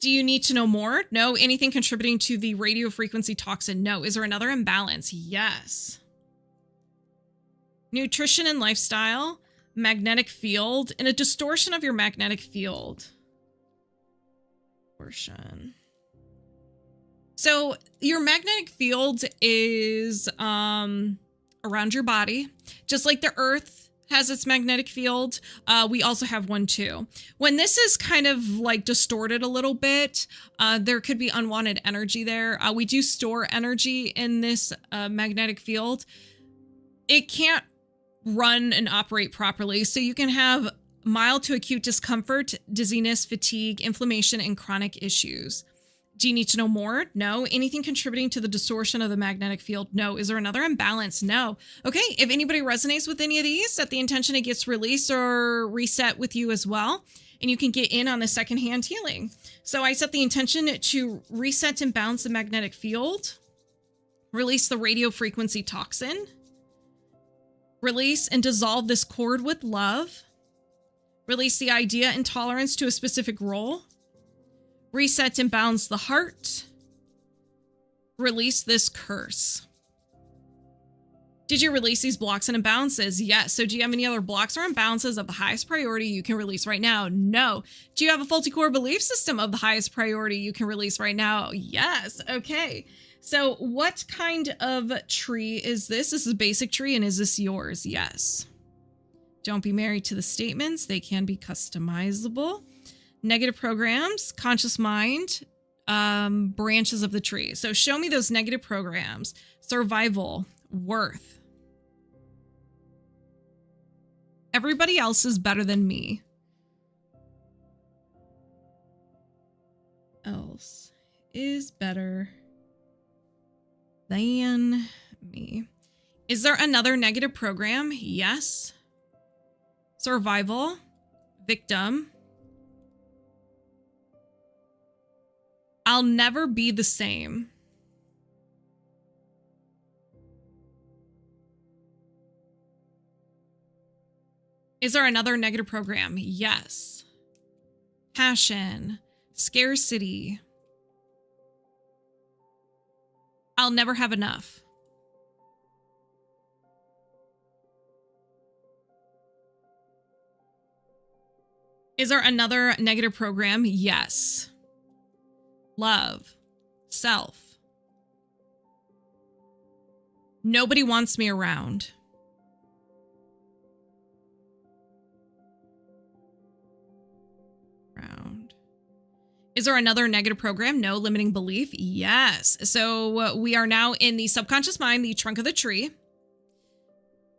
Do you need to know more? No. Anything contributing to the radio frequency toxin? No. Is there another imbalance? Yes. Nutrition and lifestyle, magnetic field, and a distortion of your magnetic field. Distortion. So your magnetic field is around your body, just like the Earth has its magnetic field. We also have one too. When this is kind of like distorted a little bit, there could be unwanted energy there. We do store energy in this magnetic field. It can't run and operate properly. So you can have mild to acute discomfort, dizziness, fatigue, inflammation, and chronic issues. Do you need to know more? No. Anything contributing to the distortion of the magnetic field? No. Is there another imbalance? No. Okay. If anybody resonates with any of these, set the intention it gets released or reset with you as well. And you can get in on the secondhand healing. So I set the intention to reset and balance the magnetic field, release the radio frequency toxin, release and dissolve this cord with love, release the idea and tolerance to a specific role, reset and balance the heart, release this curse. Did you release these blocks and imbalances? Yes. So do you have any other blocks or imbalances of the highest priority you can release right now? No. Do you have a faulty core belief system of the highest priority you can release right now? Yes. Okay. So what kind of tree is this? This is a basic tree, and is this yours? Yes. Don't be married to the statements. They can be customizable. Negative programs, conscious mind, branches of the tree. So show me those negative programs. Survival, worth. Everybody else is better than me. Else is better than me. Is there another negative program? Yes. Survival, victim. I'll never be the same. Is there another negative program? Yes. Passion, scarcity. I'll never have enough. Is there another negative program? Yes. Love, self. Nobody wants me around. Is there another negative program? No. Limiting belief? Yes. So we are now in the subconscious mind, the trunk of the tree.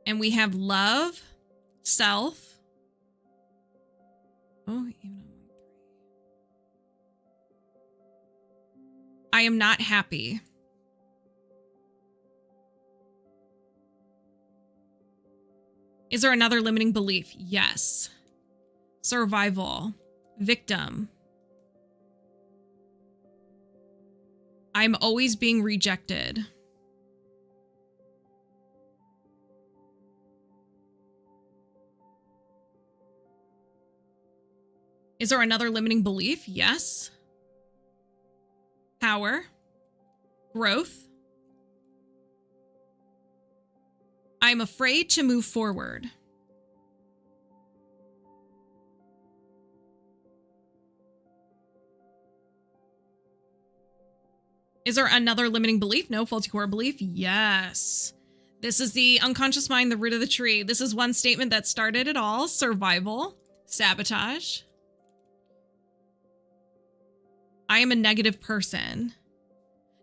And we have love, self. Oh, even I am not happy. Is there another limiting belief? Yes. Survival, victim. I'm always being rejected. Is there another limiting belief? Yes. Power. Growth. I'm afraid to move forward. Is there another limiting belief? No. Faulty core belief? Yes. This is the unconscious mind, the root of the tree. This is one statement that started it all. Survival. Sabotage. I am a negative person.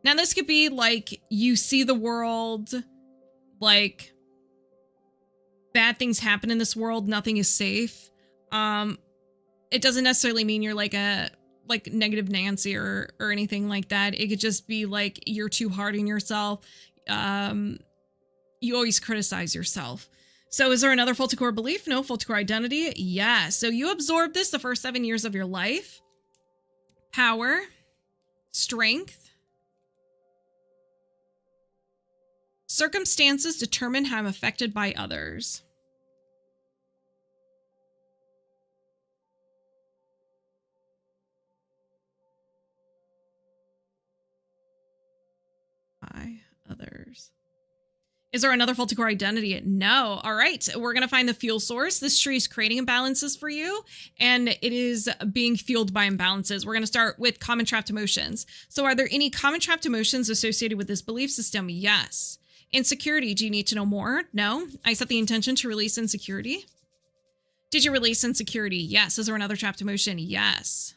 Now, this could be like you see the world like bad things happen in this world. Nothing is safe. It doesn't necessarily mean you're like a negative Nancy or anything like that. It could just be like you're too hard on yourself. You always criticize yourself. So is there another faulty core belief? No. Faulty core identity? Yeah. So you absorbed this the first 7 years of your life. Power, strength, circumstances determine how I'm affected by others. By others. Is there another faulty core identity? No. All right. We're going to find the fuel source. This tree is creating imbalances for you, and it is being fueled by imbalances. We're going to start with common trapped emotions. So are there any common trapped emotions associated with this belief system? Yes. Insecurity. Do you need to know more? No. I set the intention to release insecurity. Did you release insecurity? Yes. Is there another trapped emotion? Yes.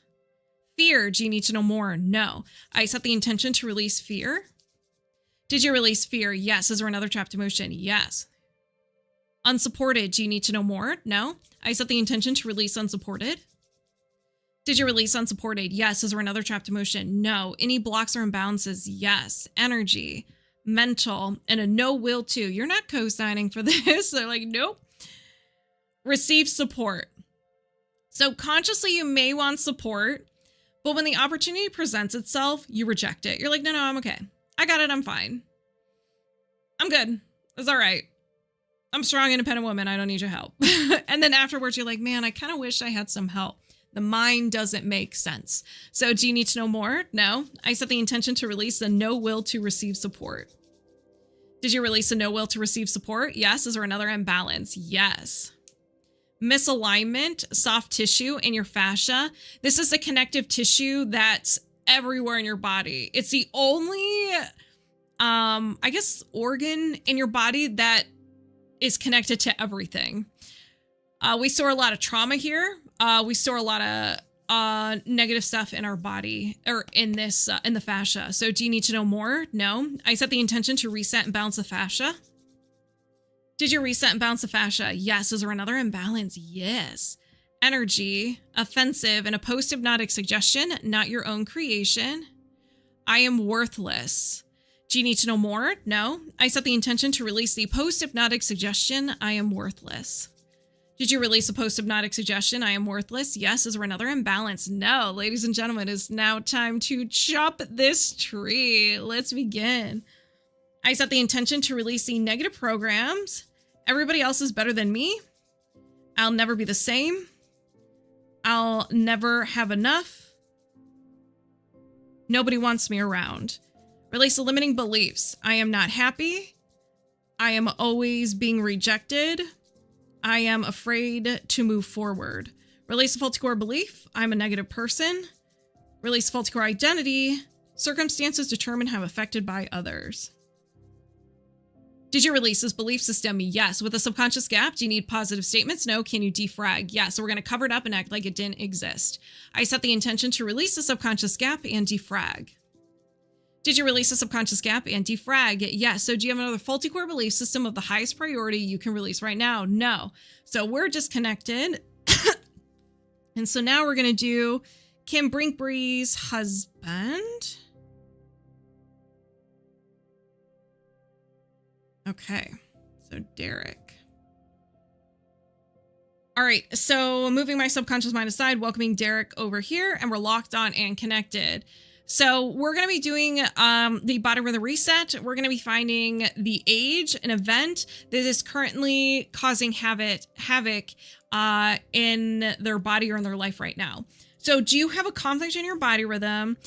Fear. Do you need to know more? No. I set the intention to release fear. Did you release fear? Yes. Is there another trapped emotion? Yes. Unsupported. Do you need to know more? No. I set the intention to release unsupported. Did you release unsupported? Yes. Is there another trapped emotion? No. Any blocks or imbalances? Yes. Energy, mental, and a no will to. You're not co-signing for this. They're like, nope. Receive support. So consciously, you may want support, but when the opportunity presents itself, you reject it. You're like, no, I'm okay. I got it. I'm fine. I'm good. It's all right. I'm a strong, independent woman. I don't need your help. And then afterwards, you're like, man, I kind of wish I had some help. The mind doesn't make sense. So do you need to know more? No. I set the intention to release the no will to receive support. Did you release a no will to receive support? Yes. Is there another imbalance? Yes. Misalignment, soft tissue in your fascia. This is the connective tissue that's everywhere in your body. It's the only, I guess, organ in your body that is connected to everything. We store a lot of trauma here. We store a lot of negative stuff in our body or in this, in the fascia. So do you need to know more? No. I set the intention to reset and balance the fascia. Did you reset and balance the fascia? Yes. Is there another imbalance? Yes. Energy, offensive, and a post-hypnotic suggestion, not your own creation. I am worthless. Do you need to know more? No. I set the intention to release the post-hypnotic suggestion, I am worthless. Did you release a post-hypnotic suggestion, I am worthless? Yes. Is there another imbalance? No. Ladies and gentlemen, it's now time to chop this tree. Let's begin. I set the intention to release the negative programs. Everybody else is better than me. I'll never be the same. I'll never have enough. Nobody wants me around. Release the limiting beliefs. I am not happy. I am always being rejected. I am afraid to move forward. Release the faulty core belief. I'm a negative person. Release faulty core identity. Circumstances determine how I'm affected by others. Did you release this belief system? Yes. With a subconscious gap, do you need positive statements? No. Can you defrag? Yes. So we're going to cover it up and act like it didn't exist. I set the intention to release the subconscious gap and defrag. Did you release the subconscious gap and defrag? Yes. So do you have another faulty core belief system of the highest priority you can release right now? No. So we're disconnected. And so now we're going to do Kim Brinkbury's husband. Okay, so Derrick. All right, so moving my subconscious mind aside, welcoming Derrick over here, and we're locked on and connected. So we're going to be doing the body rhythm reset. We're going to be finding the age, an event that is currently causing havoc in their body or in their life right now. So do you have a conflict in your body rhythm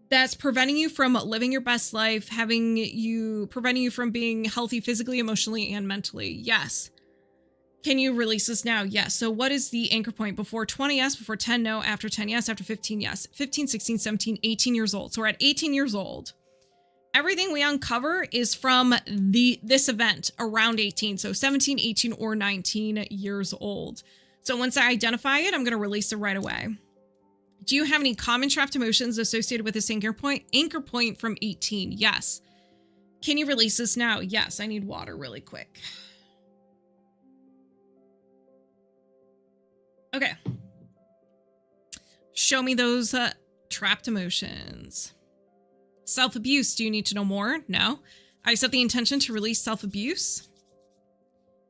that's preventing you from living your best life, preventing you from being healthy physically, emotionally, and mentally? Yes. Can you release this now? Yes. So what is the anchor point? Before 20, yes. Before 10, no. After 10, yes. After 15, yes. 15, 16, 17, 18 years old. So we're at 18 years old. Everything we uncover is from this event around 18. So 17, 18, or 19 years old. So once I identify it, I'm going to release it right away. Do you have any common trapped emotions associated with this anchor point? Anchor point from 18. Yes. Can you release this now? Yes. I need water really quick. Okay. Show me those trapped emotions. Self-abuse. Do you need to know more? No. I set the intention to release self-abuse.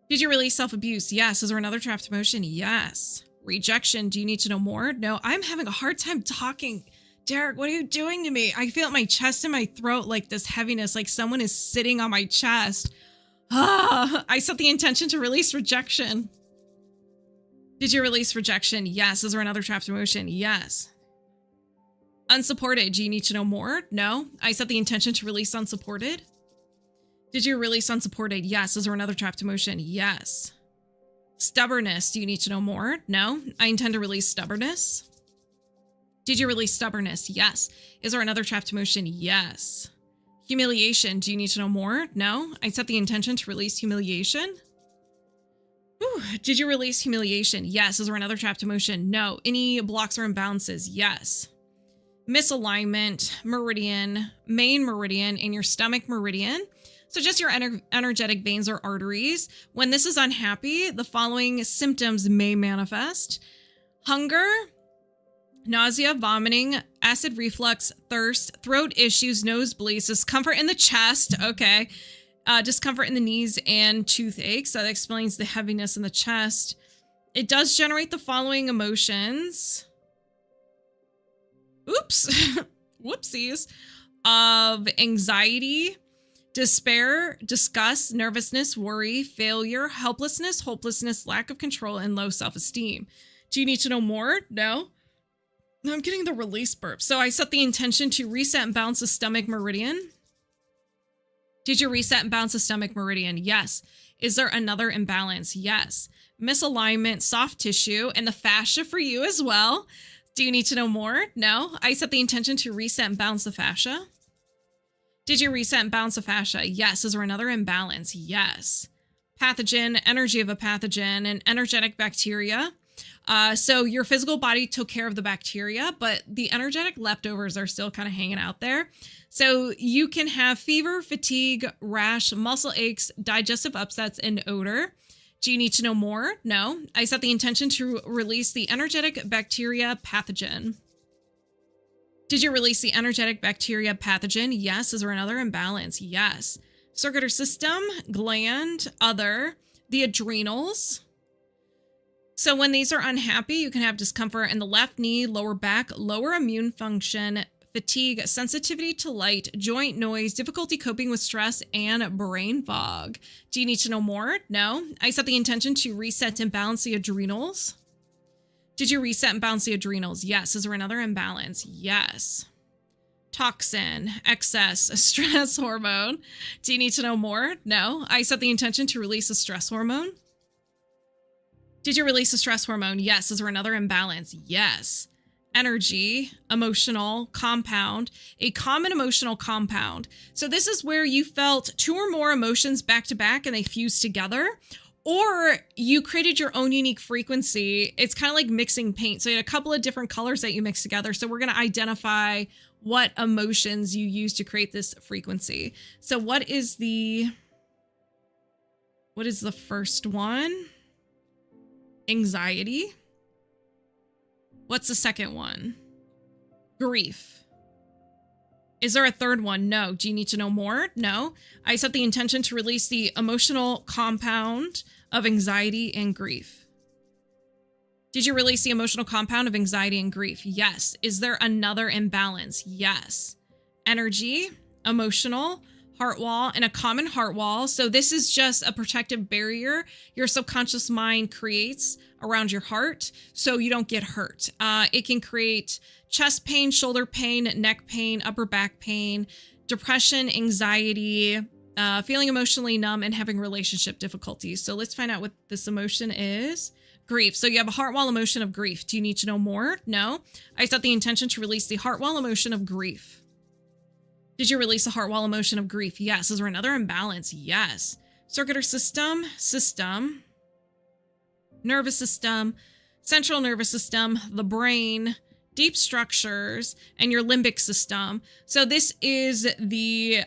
Did you release self-abuse? Yes. Is there another trapped emotion? Yes. Rejection. Do you need to know more? No. I'm having a hard time talking. Derrick, what are you doing to me? I feel my chest and my throat like this heaviness, like someone is sitting on my chest. I set the intention to release rejection. Did you release rejection? Yes. Is there another trapped emotion? Yes. Unsupported. Do you need to know more? No. I set the intention to release unsupported. Did you release unsupported? Yes. Is there another trapped emotion? Yes. Stubbornness. Do you need to know more? No. I intend to release stubbornness. Did you release stubbornness? Yes. Is there another trapped emotion? Yes. Humiliation. Do you need to know more? No. I set the intention to release humiliation. Whew. Did you release humiliation? Yes. Is there another trapped emotion? No. Any blocks or imbalances? Yes. Misalignment, meridian, main meridian, and your stomach meridian. So just your energetic veins or arteries. When this is unhappy, the following symptoms may manifest: hunger, nausea, vomiting, acid reflux, thirst, throat issues, nosebleeds, discomfort in the chest. Okay. Discomfort in the knees and toothache. So that explains the heaviness in the chest. It does generate the following emotions. Oops. Whoopsies. Of anxiety, despair, disgust, nervousness, worry, failure, helplessness, hopelessness, lack of control, and low self-esteem. Do you need to know more? No. I'm getting the release burp. So I set the intention to reset and balance the stomach meridian. Did you reset and balance the stomach meridian? Yes. Is there another imbalance? Yes. Misalignment, soft tissue, and the fascia for you as well. Do you need to know more? No. I set the intention to reset and balance the fascia. Did you reset and balance the fascia? Yes. Is there another imbalance? Yes. Pathogen, energy of a pathogen, and energetic bacteria. So your physical body took care of the bacteria, but the energetic leftovers are still kind of hanging out there. So you can have fever, fatigue, rash, muscle aches, digestive upsets, and odor. Do you need to know more? No. I set the intention to release the energetic bacteria pathogen. Did you release the energetic bacteria pathogen? Yes. Is there another imbalance? Yes. Circulatory system, gland, other, the adrenals. So when these are unhappy, you can have discomfort in the left knee, lower back, lower immune function, fatigue, sensitivity to light, joint noise, difficulty coping with stress, and brain fog. Do you need to know more? No. I set the intention to reset and balance the adrenals. Did you reset and balance the adrenals? Yes. Is there another imbalance? Yes. Toxin, excess, stress hormone. Do you need to know more? No. I set the intention to release a stress hormone. Did you release a stress hormone? Yes. Is there another imbalance? Yes. Energy, emotional, compound, a common emotional compound. So this is where you felt two or more emotions back to back and they fused together, or you created your own unique frequency. It's kind of like mixing paint. So you had a couple of different colors that you mixed together. So we're going to identify what emotions you use to create this frequency. So what is the first one? Anxiety. What's the second one? Grief. Is there a third one? No. Do you need to know more? No. I set the intention to release the emotional compound of anxiety and grief. Did you release the emotional compound of anxiety and grief? Yes. Is there another imbalance? Yes. Energy, emotional, heart wall, and a common heart wall. So this is just a protective barrier your subconscious mind creates around your heart so you don't get hurt. It can create chest pain, shoulder pain, neck pain, upper back pain, depression, anxiety, Feeling emotionally numb and having relationship difficulties. So let's find out what this emotion is. Grief. So you have a heart wall emotion of grief. Do you need to know more? No. I set the intention to release the heart wall emotion of grief. Did you release a heart wall emotion of grief? Yes. Is there another imbalance? Yes. Circular system, nervous system, central nervous system, the brain, deep structures, and your limbic system. So this is the,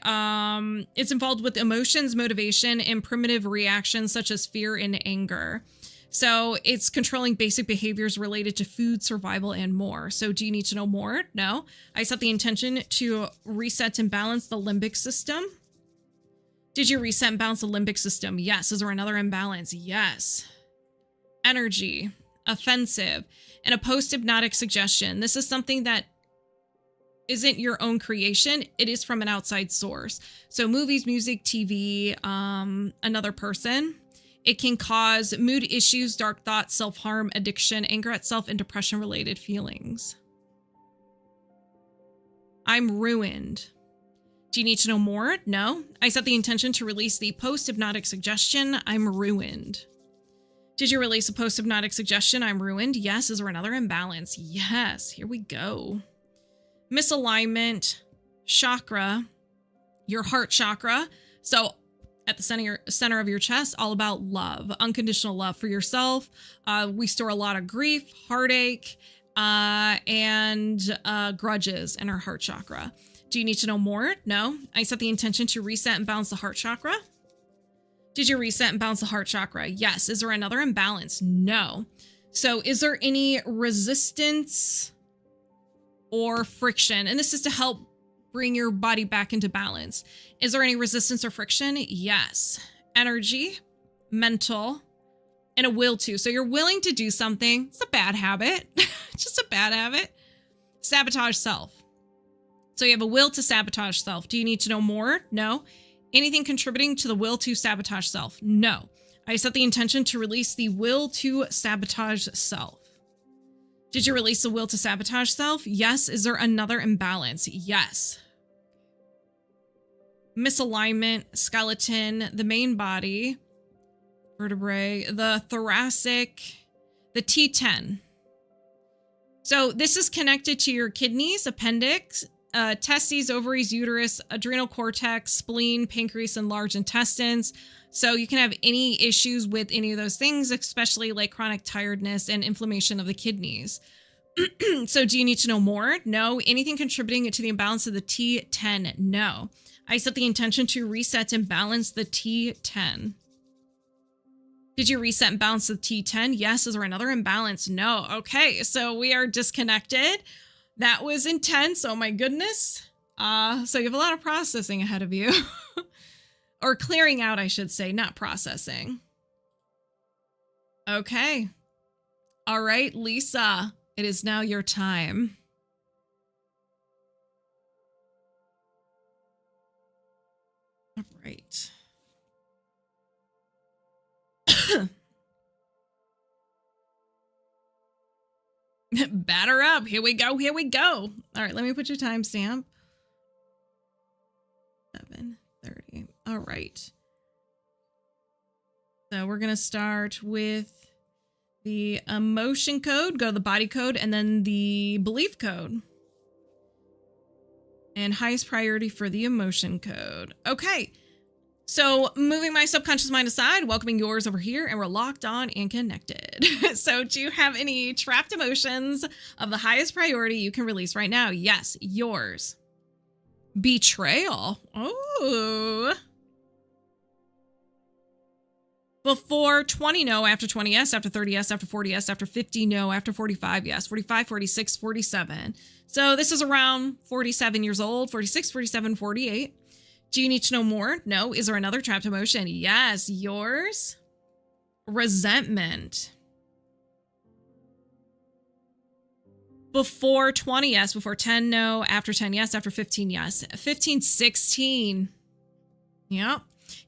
it's involved with emotions, motivation, and primitive reactions such as fear and anger. So it's controlling basic behaviors related to food, survival, and more. So do you need to know more? No. I set the intention to reset and balance the limbic system. Did you reset and balance the limbic system? Yes. Is there another imbalance? Yes. Energy, offensive, and a post-hypnotic suggestion. This is something that isn't your own creation. It is from an outside source. So movies, music, TV, another person. It can cause mood issues, dark thoughts, self-harm, addiction, anger at self, and depression-related feelings. I'm ruined. Do you need to know more? No. I set the intention to release the post-hypnotic suggestion. I'm ruined. Did you release a post-hypnotic suggestion? I'm ruined. Yes. Is there another imbalance? Yes. Here we go. Misalignment, chakra, your heart chakra. So at the center of your chest, all about love, unconditional love for yourself. We store a lot of grief, heartache, and grudges in our heart chakra. Do you need to know more? No. I set the intention to reset and balance the heart chakra. Did you reset and balance the heart chakra? Yes. Is there another imbalance? No. So is there any resistance or friction? And this is to help bring your body back into balance. Is there any resistance or friction? Yes. Energy, mental, and a will to. So you're willing to do something. It's a bad habit. Just a bad habit. Sabotage self. So you have a will to sabotage self. Do you need to know more? No. Anything contributing to the will to sabotage self? No. I set the intention to release the will to sabotage self. Did you release the will to sabotage self? Yes. Is there another imbalance? Yes. Misalignment, skeleton, the main body, vertebrae, the thoracic, the T10. So this is connected to your kidneys, appendix, testes, ovaries, uterus, adrenal cortex, spleen, pancreas, and large intestines. So you can have any issues with any of those things, especially like chronic tiredness and inflammation of the kidneys. So do you need to know more? No. Anything contributing to the imbalance of the T10? No. I set the intention to reset and balance the T10. Did you reset and balance the T10? Yes. Is there another imbalance? No. Okay. So we are disconnected. That was intense. Oh my goodness. So you have a lot of processing ahead of you. Or clearing out, I should say, not processing. Okay. All right, Lisa, it is now your time. All right. Batter up. Here we go. Here we go. All right, let me put your timestamp. 7:30. All right. So we're going to start with the emotion code, go to the body code, and then the belief code. And highest priority for the emotion code. Okay. So moving my subconscious mind aside, welcoming yours over here, and we're locked on and connected. So do you have any trapped emotions of the highest priority you can release right now? Yes, yours. Betrayal. Oh. Before 20, no. After 20, yes. After 30, yes. After 40, yes. After 50, no. After 45, yes. 45, 46, 47. So this is around 47 years old, 46, 47, 48. Do you need to know more? No. Is there another trapped emotion? Yes. Yours? Resentment. Before 20, yes. Before 10, no. After 10, yes. After 15, yes. 15, 16. Yep.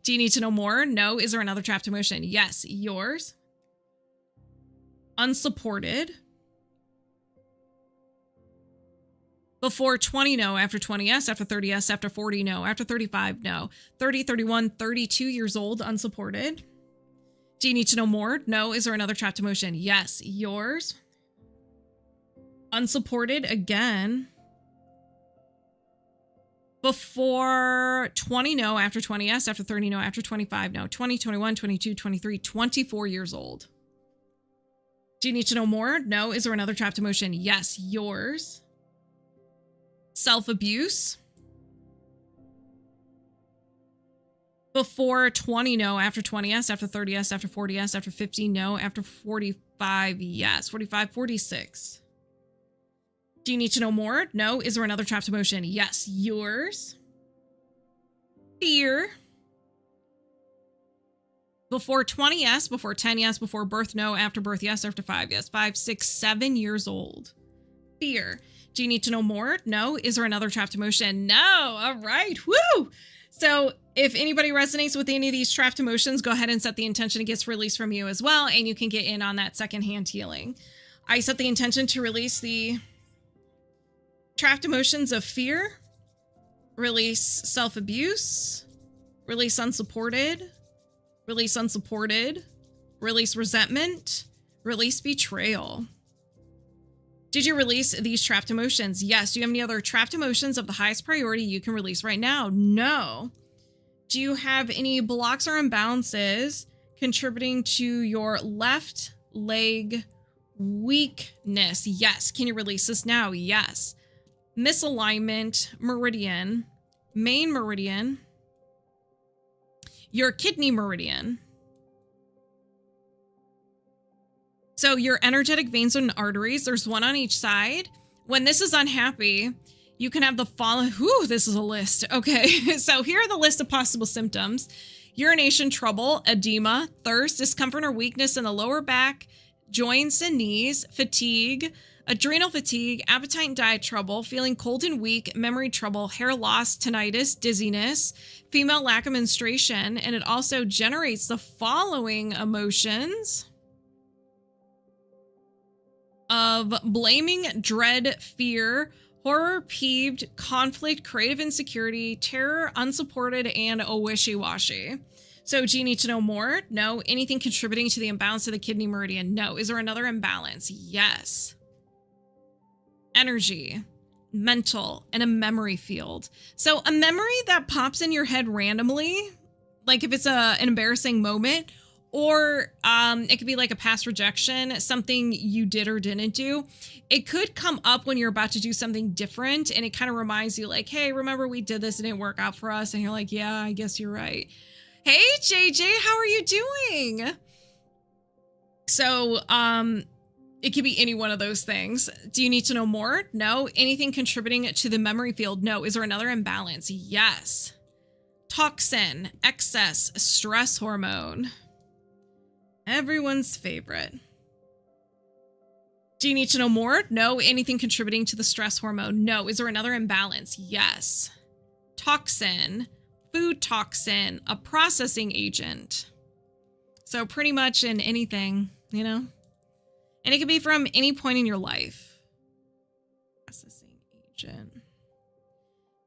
Do you need to know more? No. Is there another trapped emotion? Yes. Yours? Unsupported. Before 20, no. After 20, yes. After 30, yes. After 40, no. After 35, no. 30, 31, 32 years old, unsupported. Do you need to know more? No. Is there another trapped emotion? Yes. Yours. Unsupported again. Before 20, no. After 20, yes. After 30, no. After 25, no. 20, 21, 22, 23, 24 years old. Do you need to know more? No. Is there another trapped emotion? Yes. Yours. Self-abuse. Before 20, no. After 20, yes. After 30, yes. After 40, yes. After 50, no. After 45, yes. 45, 46. Do you need to know more? No. Is there another trapped emotion? Yes. Yours. Fear. Before 20, yes. Before 10, yes. Before birth, no. After birth, yes. After 5, yes. 5, 6, 7 years old. Fear. Do you need to know more? No. Is there another trapped emotion? No. All right. Woo! So if anybody resonates with any of these trapped emotions, go ahead and set the intention it gets released from you as well, and you can get in on that secondhand healing. I set the intention to release the trapped emotions of fear, release self-abuse, release unsupported, release unsupported, release resentment, release betrayal. Did you release these trapped emotions? Yes. Do you have any other trapped emotions of the highest priority you can release right now? No. Do you have any blocks or imbalances contributing to your left leg weakness? Yes. Can you release this now? Yes. Misalignment, meridian, main meridian, your kidney meridian. So your energetic veins and arteries, there's one on each side. When this is unhappy, you can have the following. Whew, this is a list. Okay, so here are the list of possible symptoms. Urination trouble, edema, thirst, discomfort or weakness in the lower back, joints and knees, fatigue, adrenal fatigue, appetite and diet trouble, feeling cold and weak, memory trouble, hair loss, tinnitus, dizziness, female lack of menstruation, and it also generates the following emotions of blaming, dread, fear, horror, peeved, conflict, creative insecurity, terror, unsupported, and a wishy-washy. So do you need to know more? No. Anything contributing to the imbalance of the kidney meridian? No. Is there another imbalance? Yes. Energy, mental, and a memory field. So a memory that pops in your head randomly, like if it's an embarrassing moment, or it could be like a past rejection, something you did or didn't do. It could come up when you're about to do something different, and it kind of reminds you like, hey, remember we did this, it didn't work out for us. And you're like, yeah, I guess you're right. Hey, JJ, how are you doing? So it could be any one of those things. Do you need to know more? No. Anything contributing to the memory field? No. Is there another imbalance? Yes. Toxin, excess, stress hormone. Everyone's favorite. Do you need to know more? No. Anything contributing to the stress hormone? No. Is there another imbalance? Yes. Toxin, food toxin, a processing agent. So pretty much in anything, you know? And it could be from any point in your life. Processing agent.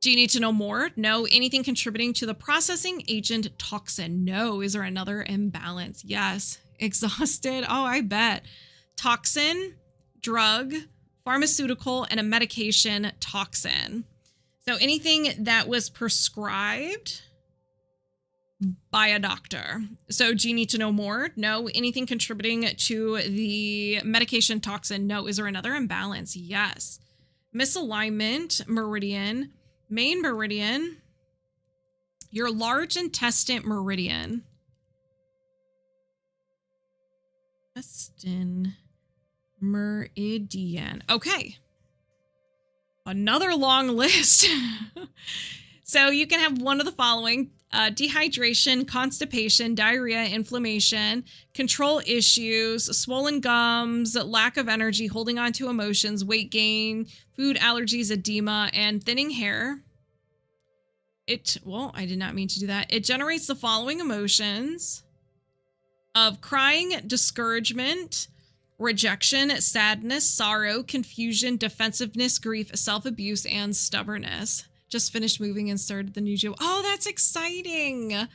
Do you need to know more? No. Anything contributing to the processing agent toxin? No. Is there another imbalance? Yes. Exhausted? Oh, I bet. Toxin, drug, pharmaceutical, and a medication toxin. So anything that was prescribed by a doctor. So do you need to know more? No. Anything contributing to the medication toxin? No. Is there another imbalance? Yes. Misalignment, meridian, main meridian, your large intestine meridian. Intestine meridian. Okay. Another long list. So you can have one of the following: dehydration, constipation, diarrhea, inflammation, control issues, swollen gums, lack of energy, holding on to emotions, weight gain, food allergies, edema, and thinning hair. Well, I did not mean to do that. It generates the following emotions of crying, discouragement, rejection, sadness, sorrow, confusion, defensiveness, grief, self-abuse, and stubbornness. Just finished moving and started the new job. Oh, that's exciting.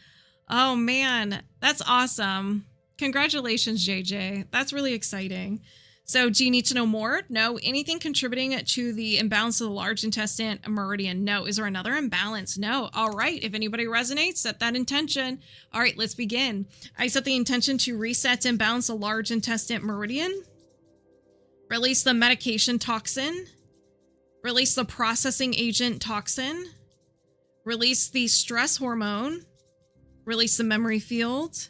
Oh, man. That's awesome. Congratulations, JJ. That's really exciting. So do you need to know more? No. Anything contributing to the imbalance of the large intestine meridian? No. Is there another imbalance? No. All right. If anybody resonates, set that intention. All right, let's begin. I set the intention to reset and balance the large intestine meridian. Release the medication toxin. Release the processing agent toxin. Release the stress hormone. Release the memory field.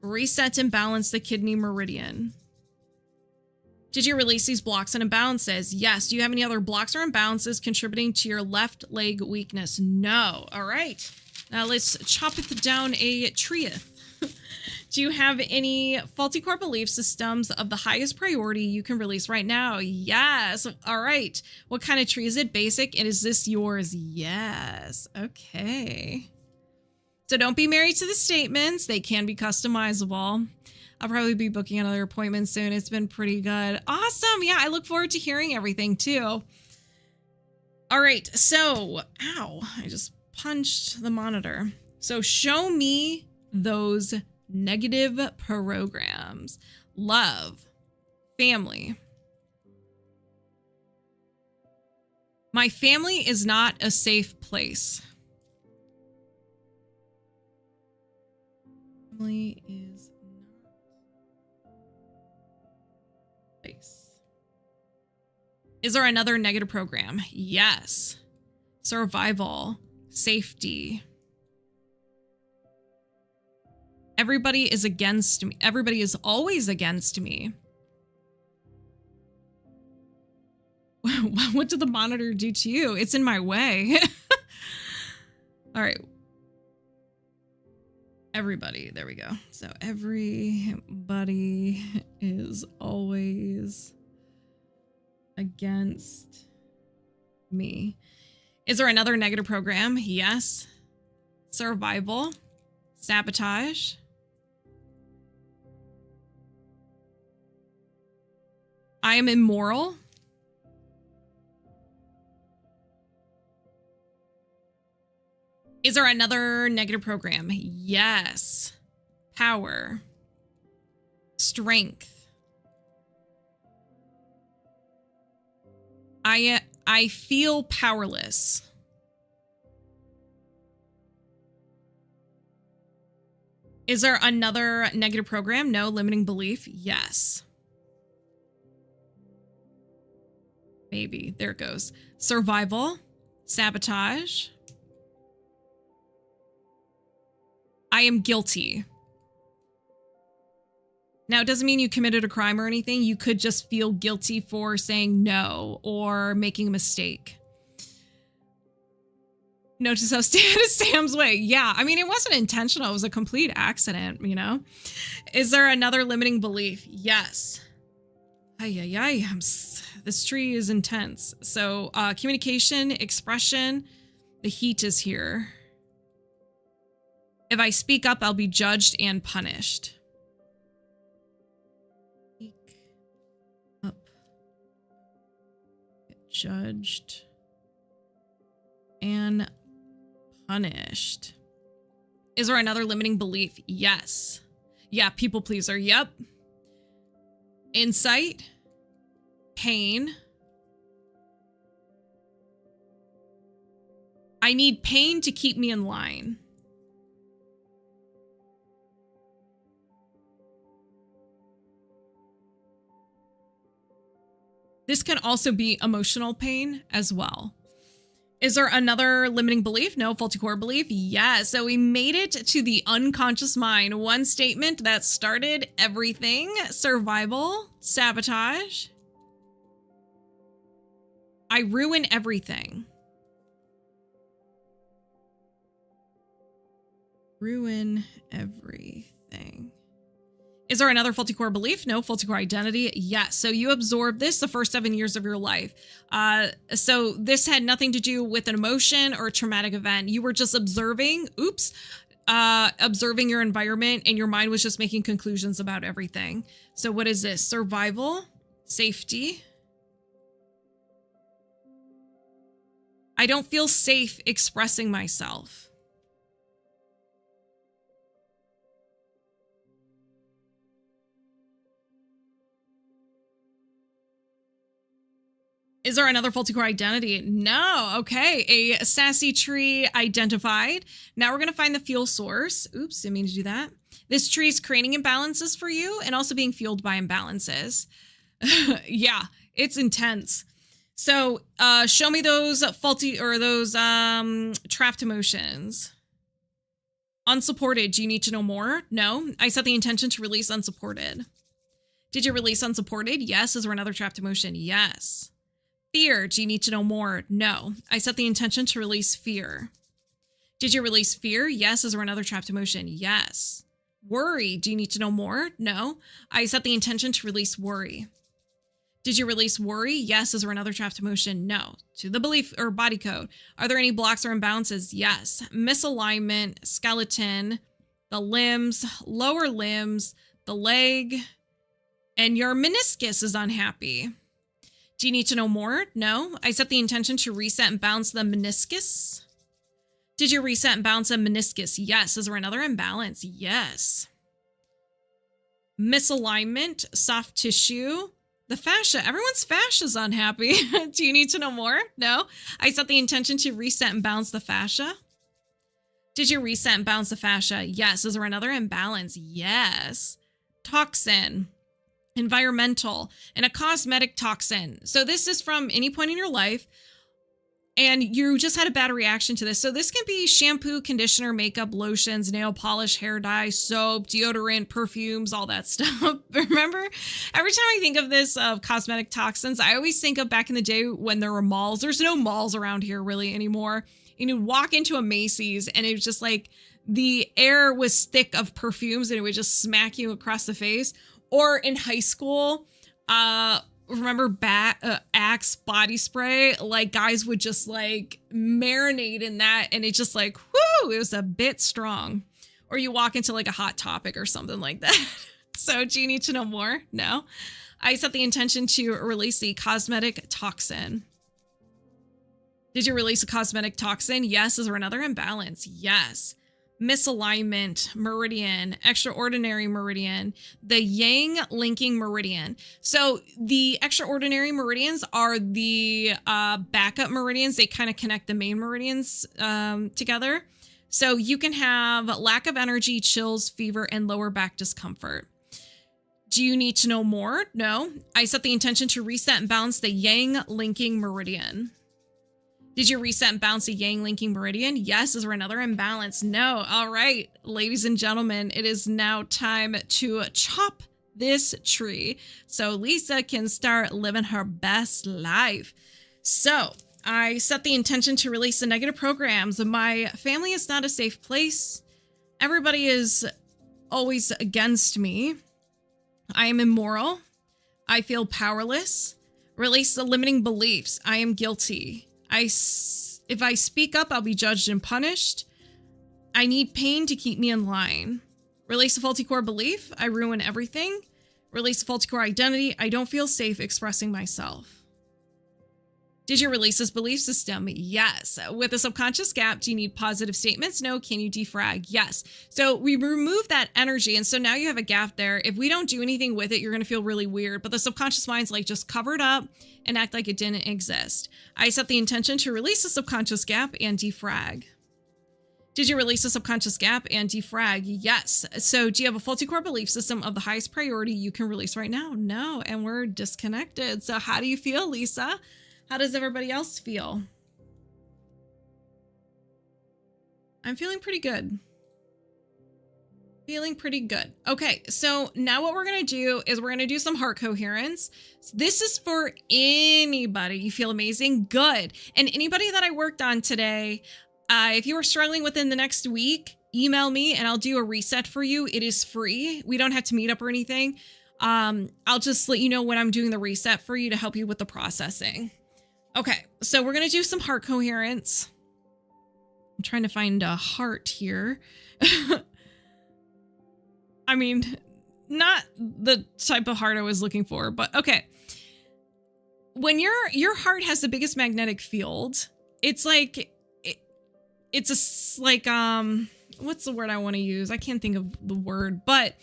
Reset and balance the kidney meridian. Did you release these blocks and imbalances? Yes. Do you have any other blocks or imbalances contributing to your left leg weakness? No. All right. Now let's chop it down a tree. Do you have any faulty core belief systems of the highest priority you can release right now? Yes. All right. What kind of tree is it? Basic. And is this yours? Yes. Okay. So don't be married to the statements. They can be customizable. I'll probably be booking another appointment soon. It's been pretty good. Awesome. Yeah, I look forward to hearing everything too. All right. So, ow, I just punched the monitor. So show me those negative programs. Love, family. My family is not a safe place. Family is not place. Is there another negative program? Yes. Survival, safety. Everybody is against me. Everybody is always against me. What did the monitor do to you? It's in my way. All right. Everybody. There we go. So everybody is always against me. Is there another negative program? Yes. Survival. Sabotage. I am immoral. Is there another negative program? Yes. Power. Strength. I feel powerless. Is there another negative program? No. Limiting belief? Yes. Maybe. There it goes. Survival. Sabotage. I am guilty. Now, it doesn't mean you committed a crime or anything. You could just feel guilty for saying no or making a mistake. Notice how Sam's way. Yeah, I mean, it wasn't intentional. It was a complete accident, you know? Is there another limiting belief? Yes. Ay. This tree is intense. So communication, expression, the heat is here. If I speak up, I'll be judged and punished. Speak up. Get judged and punished. Is there another limiting belief? Yes. Yeah, people pleaser. Yep. Insight. Pain. I need pain to keep me in line. This can also be emotional pain as well. Is there another limiting belief? No. Faulty core belief? Yes. So we made it to the unconscious mind. One statement that started everything. Survival. Sabotage. I ruin everything. Ruin everything. Is there another faulty core belief? No. Faulty core identity? Yes. So you absorbed this the first 7 years of your life. So this had nothing to do with an emotion or a traumatic event. You were just observing, oops, observing your environment and your mind was just making conclusions about everything. So what is this? Survival, safety. I don't feel safe expressing myself. Is there another faulty core identity? No. Okay. A sassy tree identified. Now we're going to find the fuel source. Oops, didn't mean to do that. This tree is creating imbalances for you and also being fueled by imbalances. Yeah, it's intense. So show me those faulty or those trapped emotions. Unsupported. Do you need to know more? No. I set the intention to release unsupported. Did you release unsupported? Yes. Is there another trapped emotion? Yes. Fear. Do you need to know more? No. I set the intention to release fear. Did you release fear? Yes. Is there another trapped emotion? Yes. Worry. Do you need to know more? No. I set the intention to release worry. Did you release worry? Yes. Is there another trapped emotion? No. To the belief or body code. Are there any blocks or imbalances? Yes. Misalignment, skeleton, the limbs, lower limbs, the leg, and your meniscus is unhappy. Do you need to know more? No. I set the intention to reset and balance the meniscus. Did you reset and balance the meniscus? Yes. Is there another imbalance? Yes. Misalignment, soft tissue, the fascia. Everyone's fascia is unhappy. Do you need to know more? No. I set the intention to reset and balance the fascia. Did you reset and balance the fascia? Yes. Is there another imbalance? Yes. Toxin. Environmental, and a cosmetic toxin. So this is from any point in your life and you just had a bad reaction to this. So this can be shampoo, conditioner, makeup, lotions, nail polish, hair dye, soap, deodorant, perfumes, all that stuff. Remember, every time I think of this of cosmetic toxins, I always think of back in the day when there were malls. There's no malls around here really anymore. And you'd walk into a Macy's and it was just like the air was thick of perfumes and it would just smack you across the face. Or in high school, remember Axe body spray? Like guys would just like marinate in that and it just like, whoo, it was a bit strong. Or you walk into like a Hot Topic or something like that. So do you need to know more? No. I set the intention to release the cosmetic toxin. Did you release a cosmetic toxin? Yes. Is there another imbalance? Yes. Misalignment, meridian, extraordinary meridian, the yang linking meridian. So the extraordinary meridians are the backup meridians. They kind of connect the main meridians together. So you can have lack of energy, chills, fever, and lower back discomfort. Do you need to know more? No. I set the intention to reset and balance the yang linking meridian. Did you reset and balance the yang linking meridian? Yes. Is there another imbalance? No. All right, ladies and gentlemen, it is now time to chop this tree so Lisa can start living her best life. So I set the intention to release the negative programs. My family is not a safe place. Everybody is always against me. I am immoral. I feel powerless. Release the limiting beliefs. I am guilty. If I speak up, I'll be judged and punished. I need pain to keep me in line. Release a faulty core belief. I ruin everything. Release a faulty core identity. I don't feel safe expressing myself. Did you release this belief system? Yes. With a subconscious gap, do you need positive statements? No. Can you defrag? Yes. So we remove that energy. And so now you have a gap there. If we don't do anything with it, you're going to feel really weird. But the subconscious mind's like, just cover it up and act like it didn't exist. I set the intention to release the subconscious gap and defrag. Did you release the subconscious gap and defrag? Yes. So do you have a faulty core belief system of the highest priority you can release right now? No. And we're disconnected. So how do you feel, Lisa? How does everybody else feel? I'm feeling pretty good. Feeling pretty good. Okay, so now what we're going to do is we're going to do some heart coherence. This is for anybody. You feel amazing? Good. And anybody that I worked on today, if you are struggling within the next week, email me and I'll do a reset for you. It is free. We don't have to meet up or anything. I'll just let you know when I'm doing the reset for you to help you with the processing. Okay, so we're going to do some heart coherence. I'm trying to find a heart here. I mean, not the type of heart I was looking for, but okay. When your heart has the biggest magnetic field, it's like what's the word I want to use? I can't think of the word, but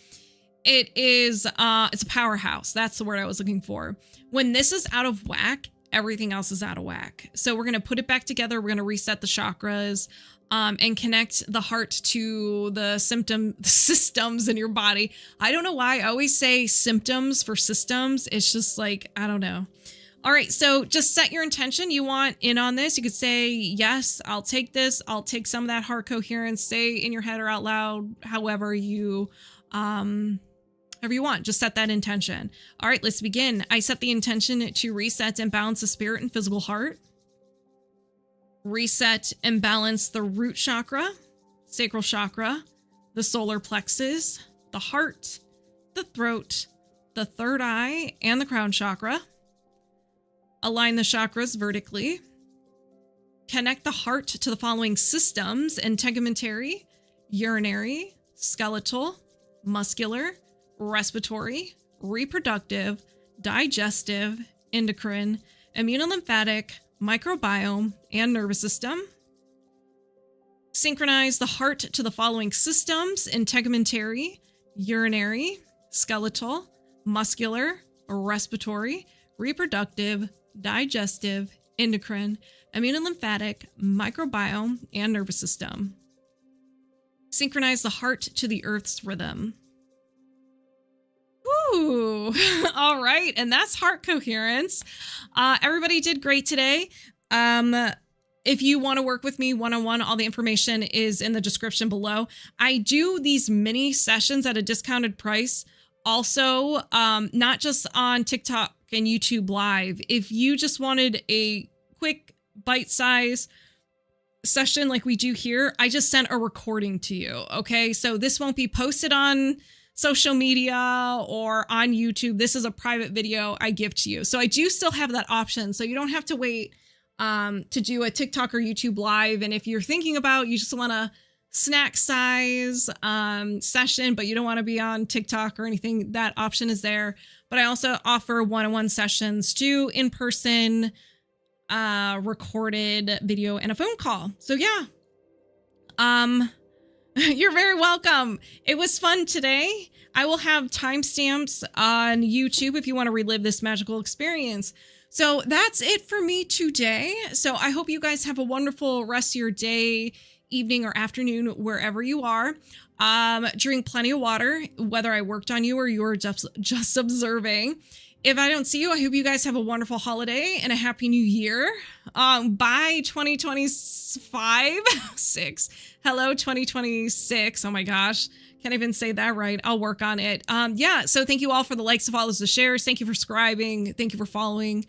it's a powerhouse. That's the word I was looking for. When this is out of whack, everything else is out of whack. So we're going to put it back together. We're going to reset the chakras, and connect the heart to the systems in your body. I don't know why I always say symptoms for systems. It's just like, I don't know. All right, so just set your intention. You want in on this. You could say, yes, I'll take this. I'll take some of that heart coherence. Say in your head or out loud, however you want. Just set that intention. All right, let's begin. I set the intention to reset and balance the spirit and physical heart. Reset and balance the root chakra, sacral chakra, the solar plexus, the heart, the throat, the third eye, and the crown chakra. Align the chakras vertically. Connect the heart to the following systems: integumentary, urinary, skeletal, muscular, respiratory, reproductive, digestive, endocrine, immunolymphatic, microbiome, and nervous system. Synchronize the heart to the following systems: integumentary, urinary, skeletal, muscular, respiratory, reproductive, digestive, endocrine, immunolymphatic, microbiome, and nervous system. Synchronize the heart to the earth's rhythm. Ooh, all right. And that's heart coherence. Everybody did great today. If you want to work with me one-on-one, all the information is in the description below. I do these mini sessions at a discounted price. Also, not just on TikTok and YouTube Live. If you just wanted a quick bite-size session like we do here, I just sent a recording to you. Okay, so this won't be posted on social media or on YouTube. This is a private video I give to you. So I do still have that option. So you don't have to wait to do a TikTok or YouTube Live. And if you're thinking about, you just want a snack size session, but you don't want to be on TikTok or anything, that option is there. But I also offer one-on-one sessions to in-person recorded video and a phone call. So yeah, you're very welcome. It was fun today. I will have timestamps on YouTube if you want to relive this magical experience. So that's it for me today. So I hope you guys have a wonderful rest of your day, evening, or afternoon, wherever you are. Drink plenty of water, whether I worked on you or you were just observing. If I don't see you, I hope you guys have a wonderful holiday and a happy new year. Bye 2025, 6. Hello 2026. Oh my gosh. Can't even say that right. I'll work on it. Yeah. So thank you all for the likes, the follows, the shares. Thank you for subscribing. Thank you for following.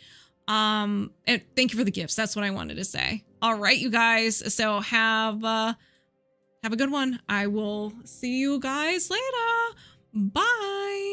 And thank you for the gifts. That's what I wanted to say. All right, you guys. So have a good one. I will see you guys later. Bye.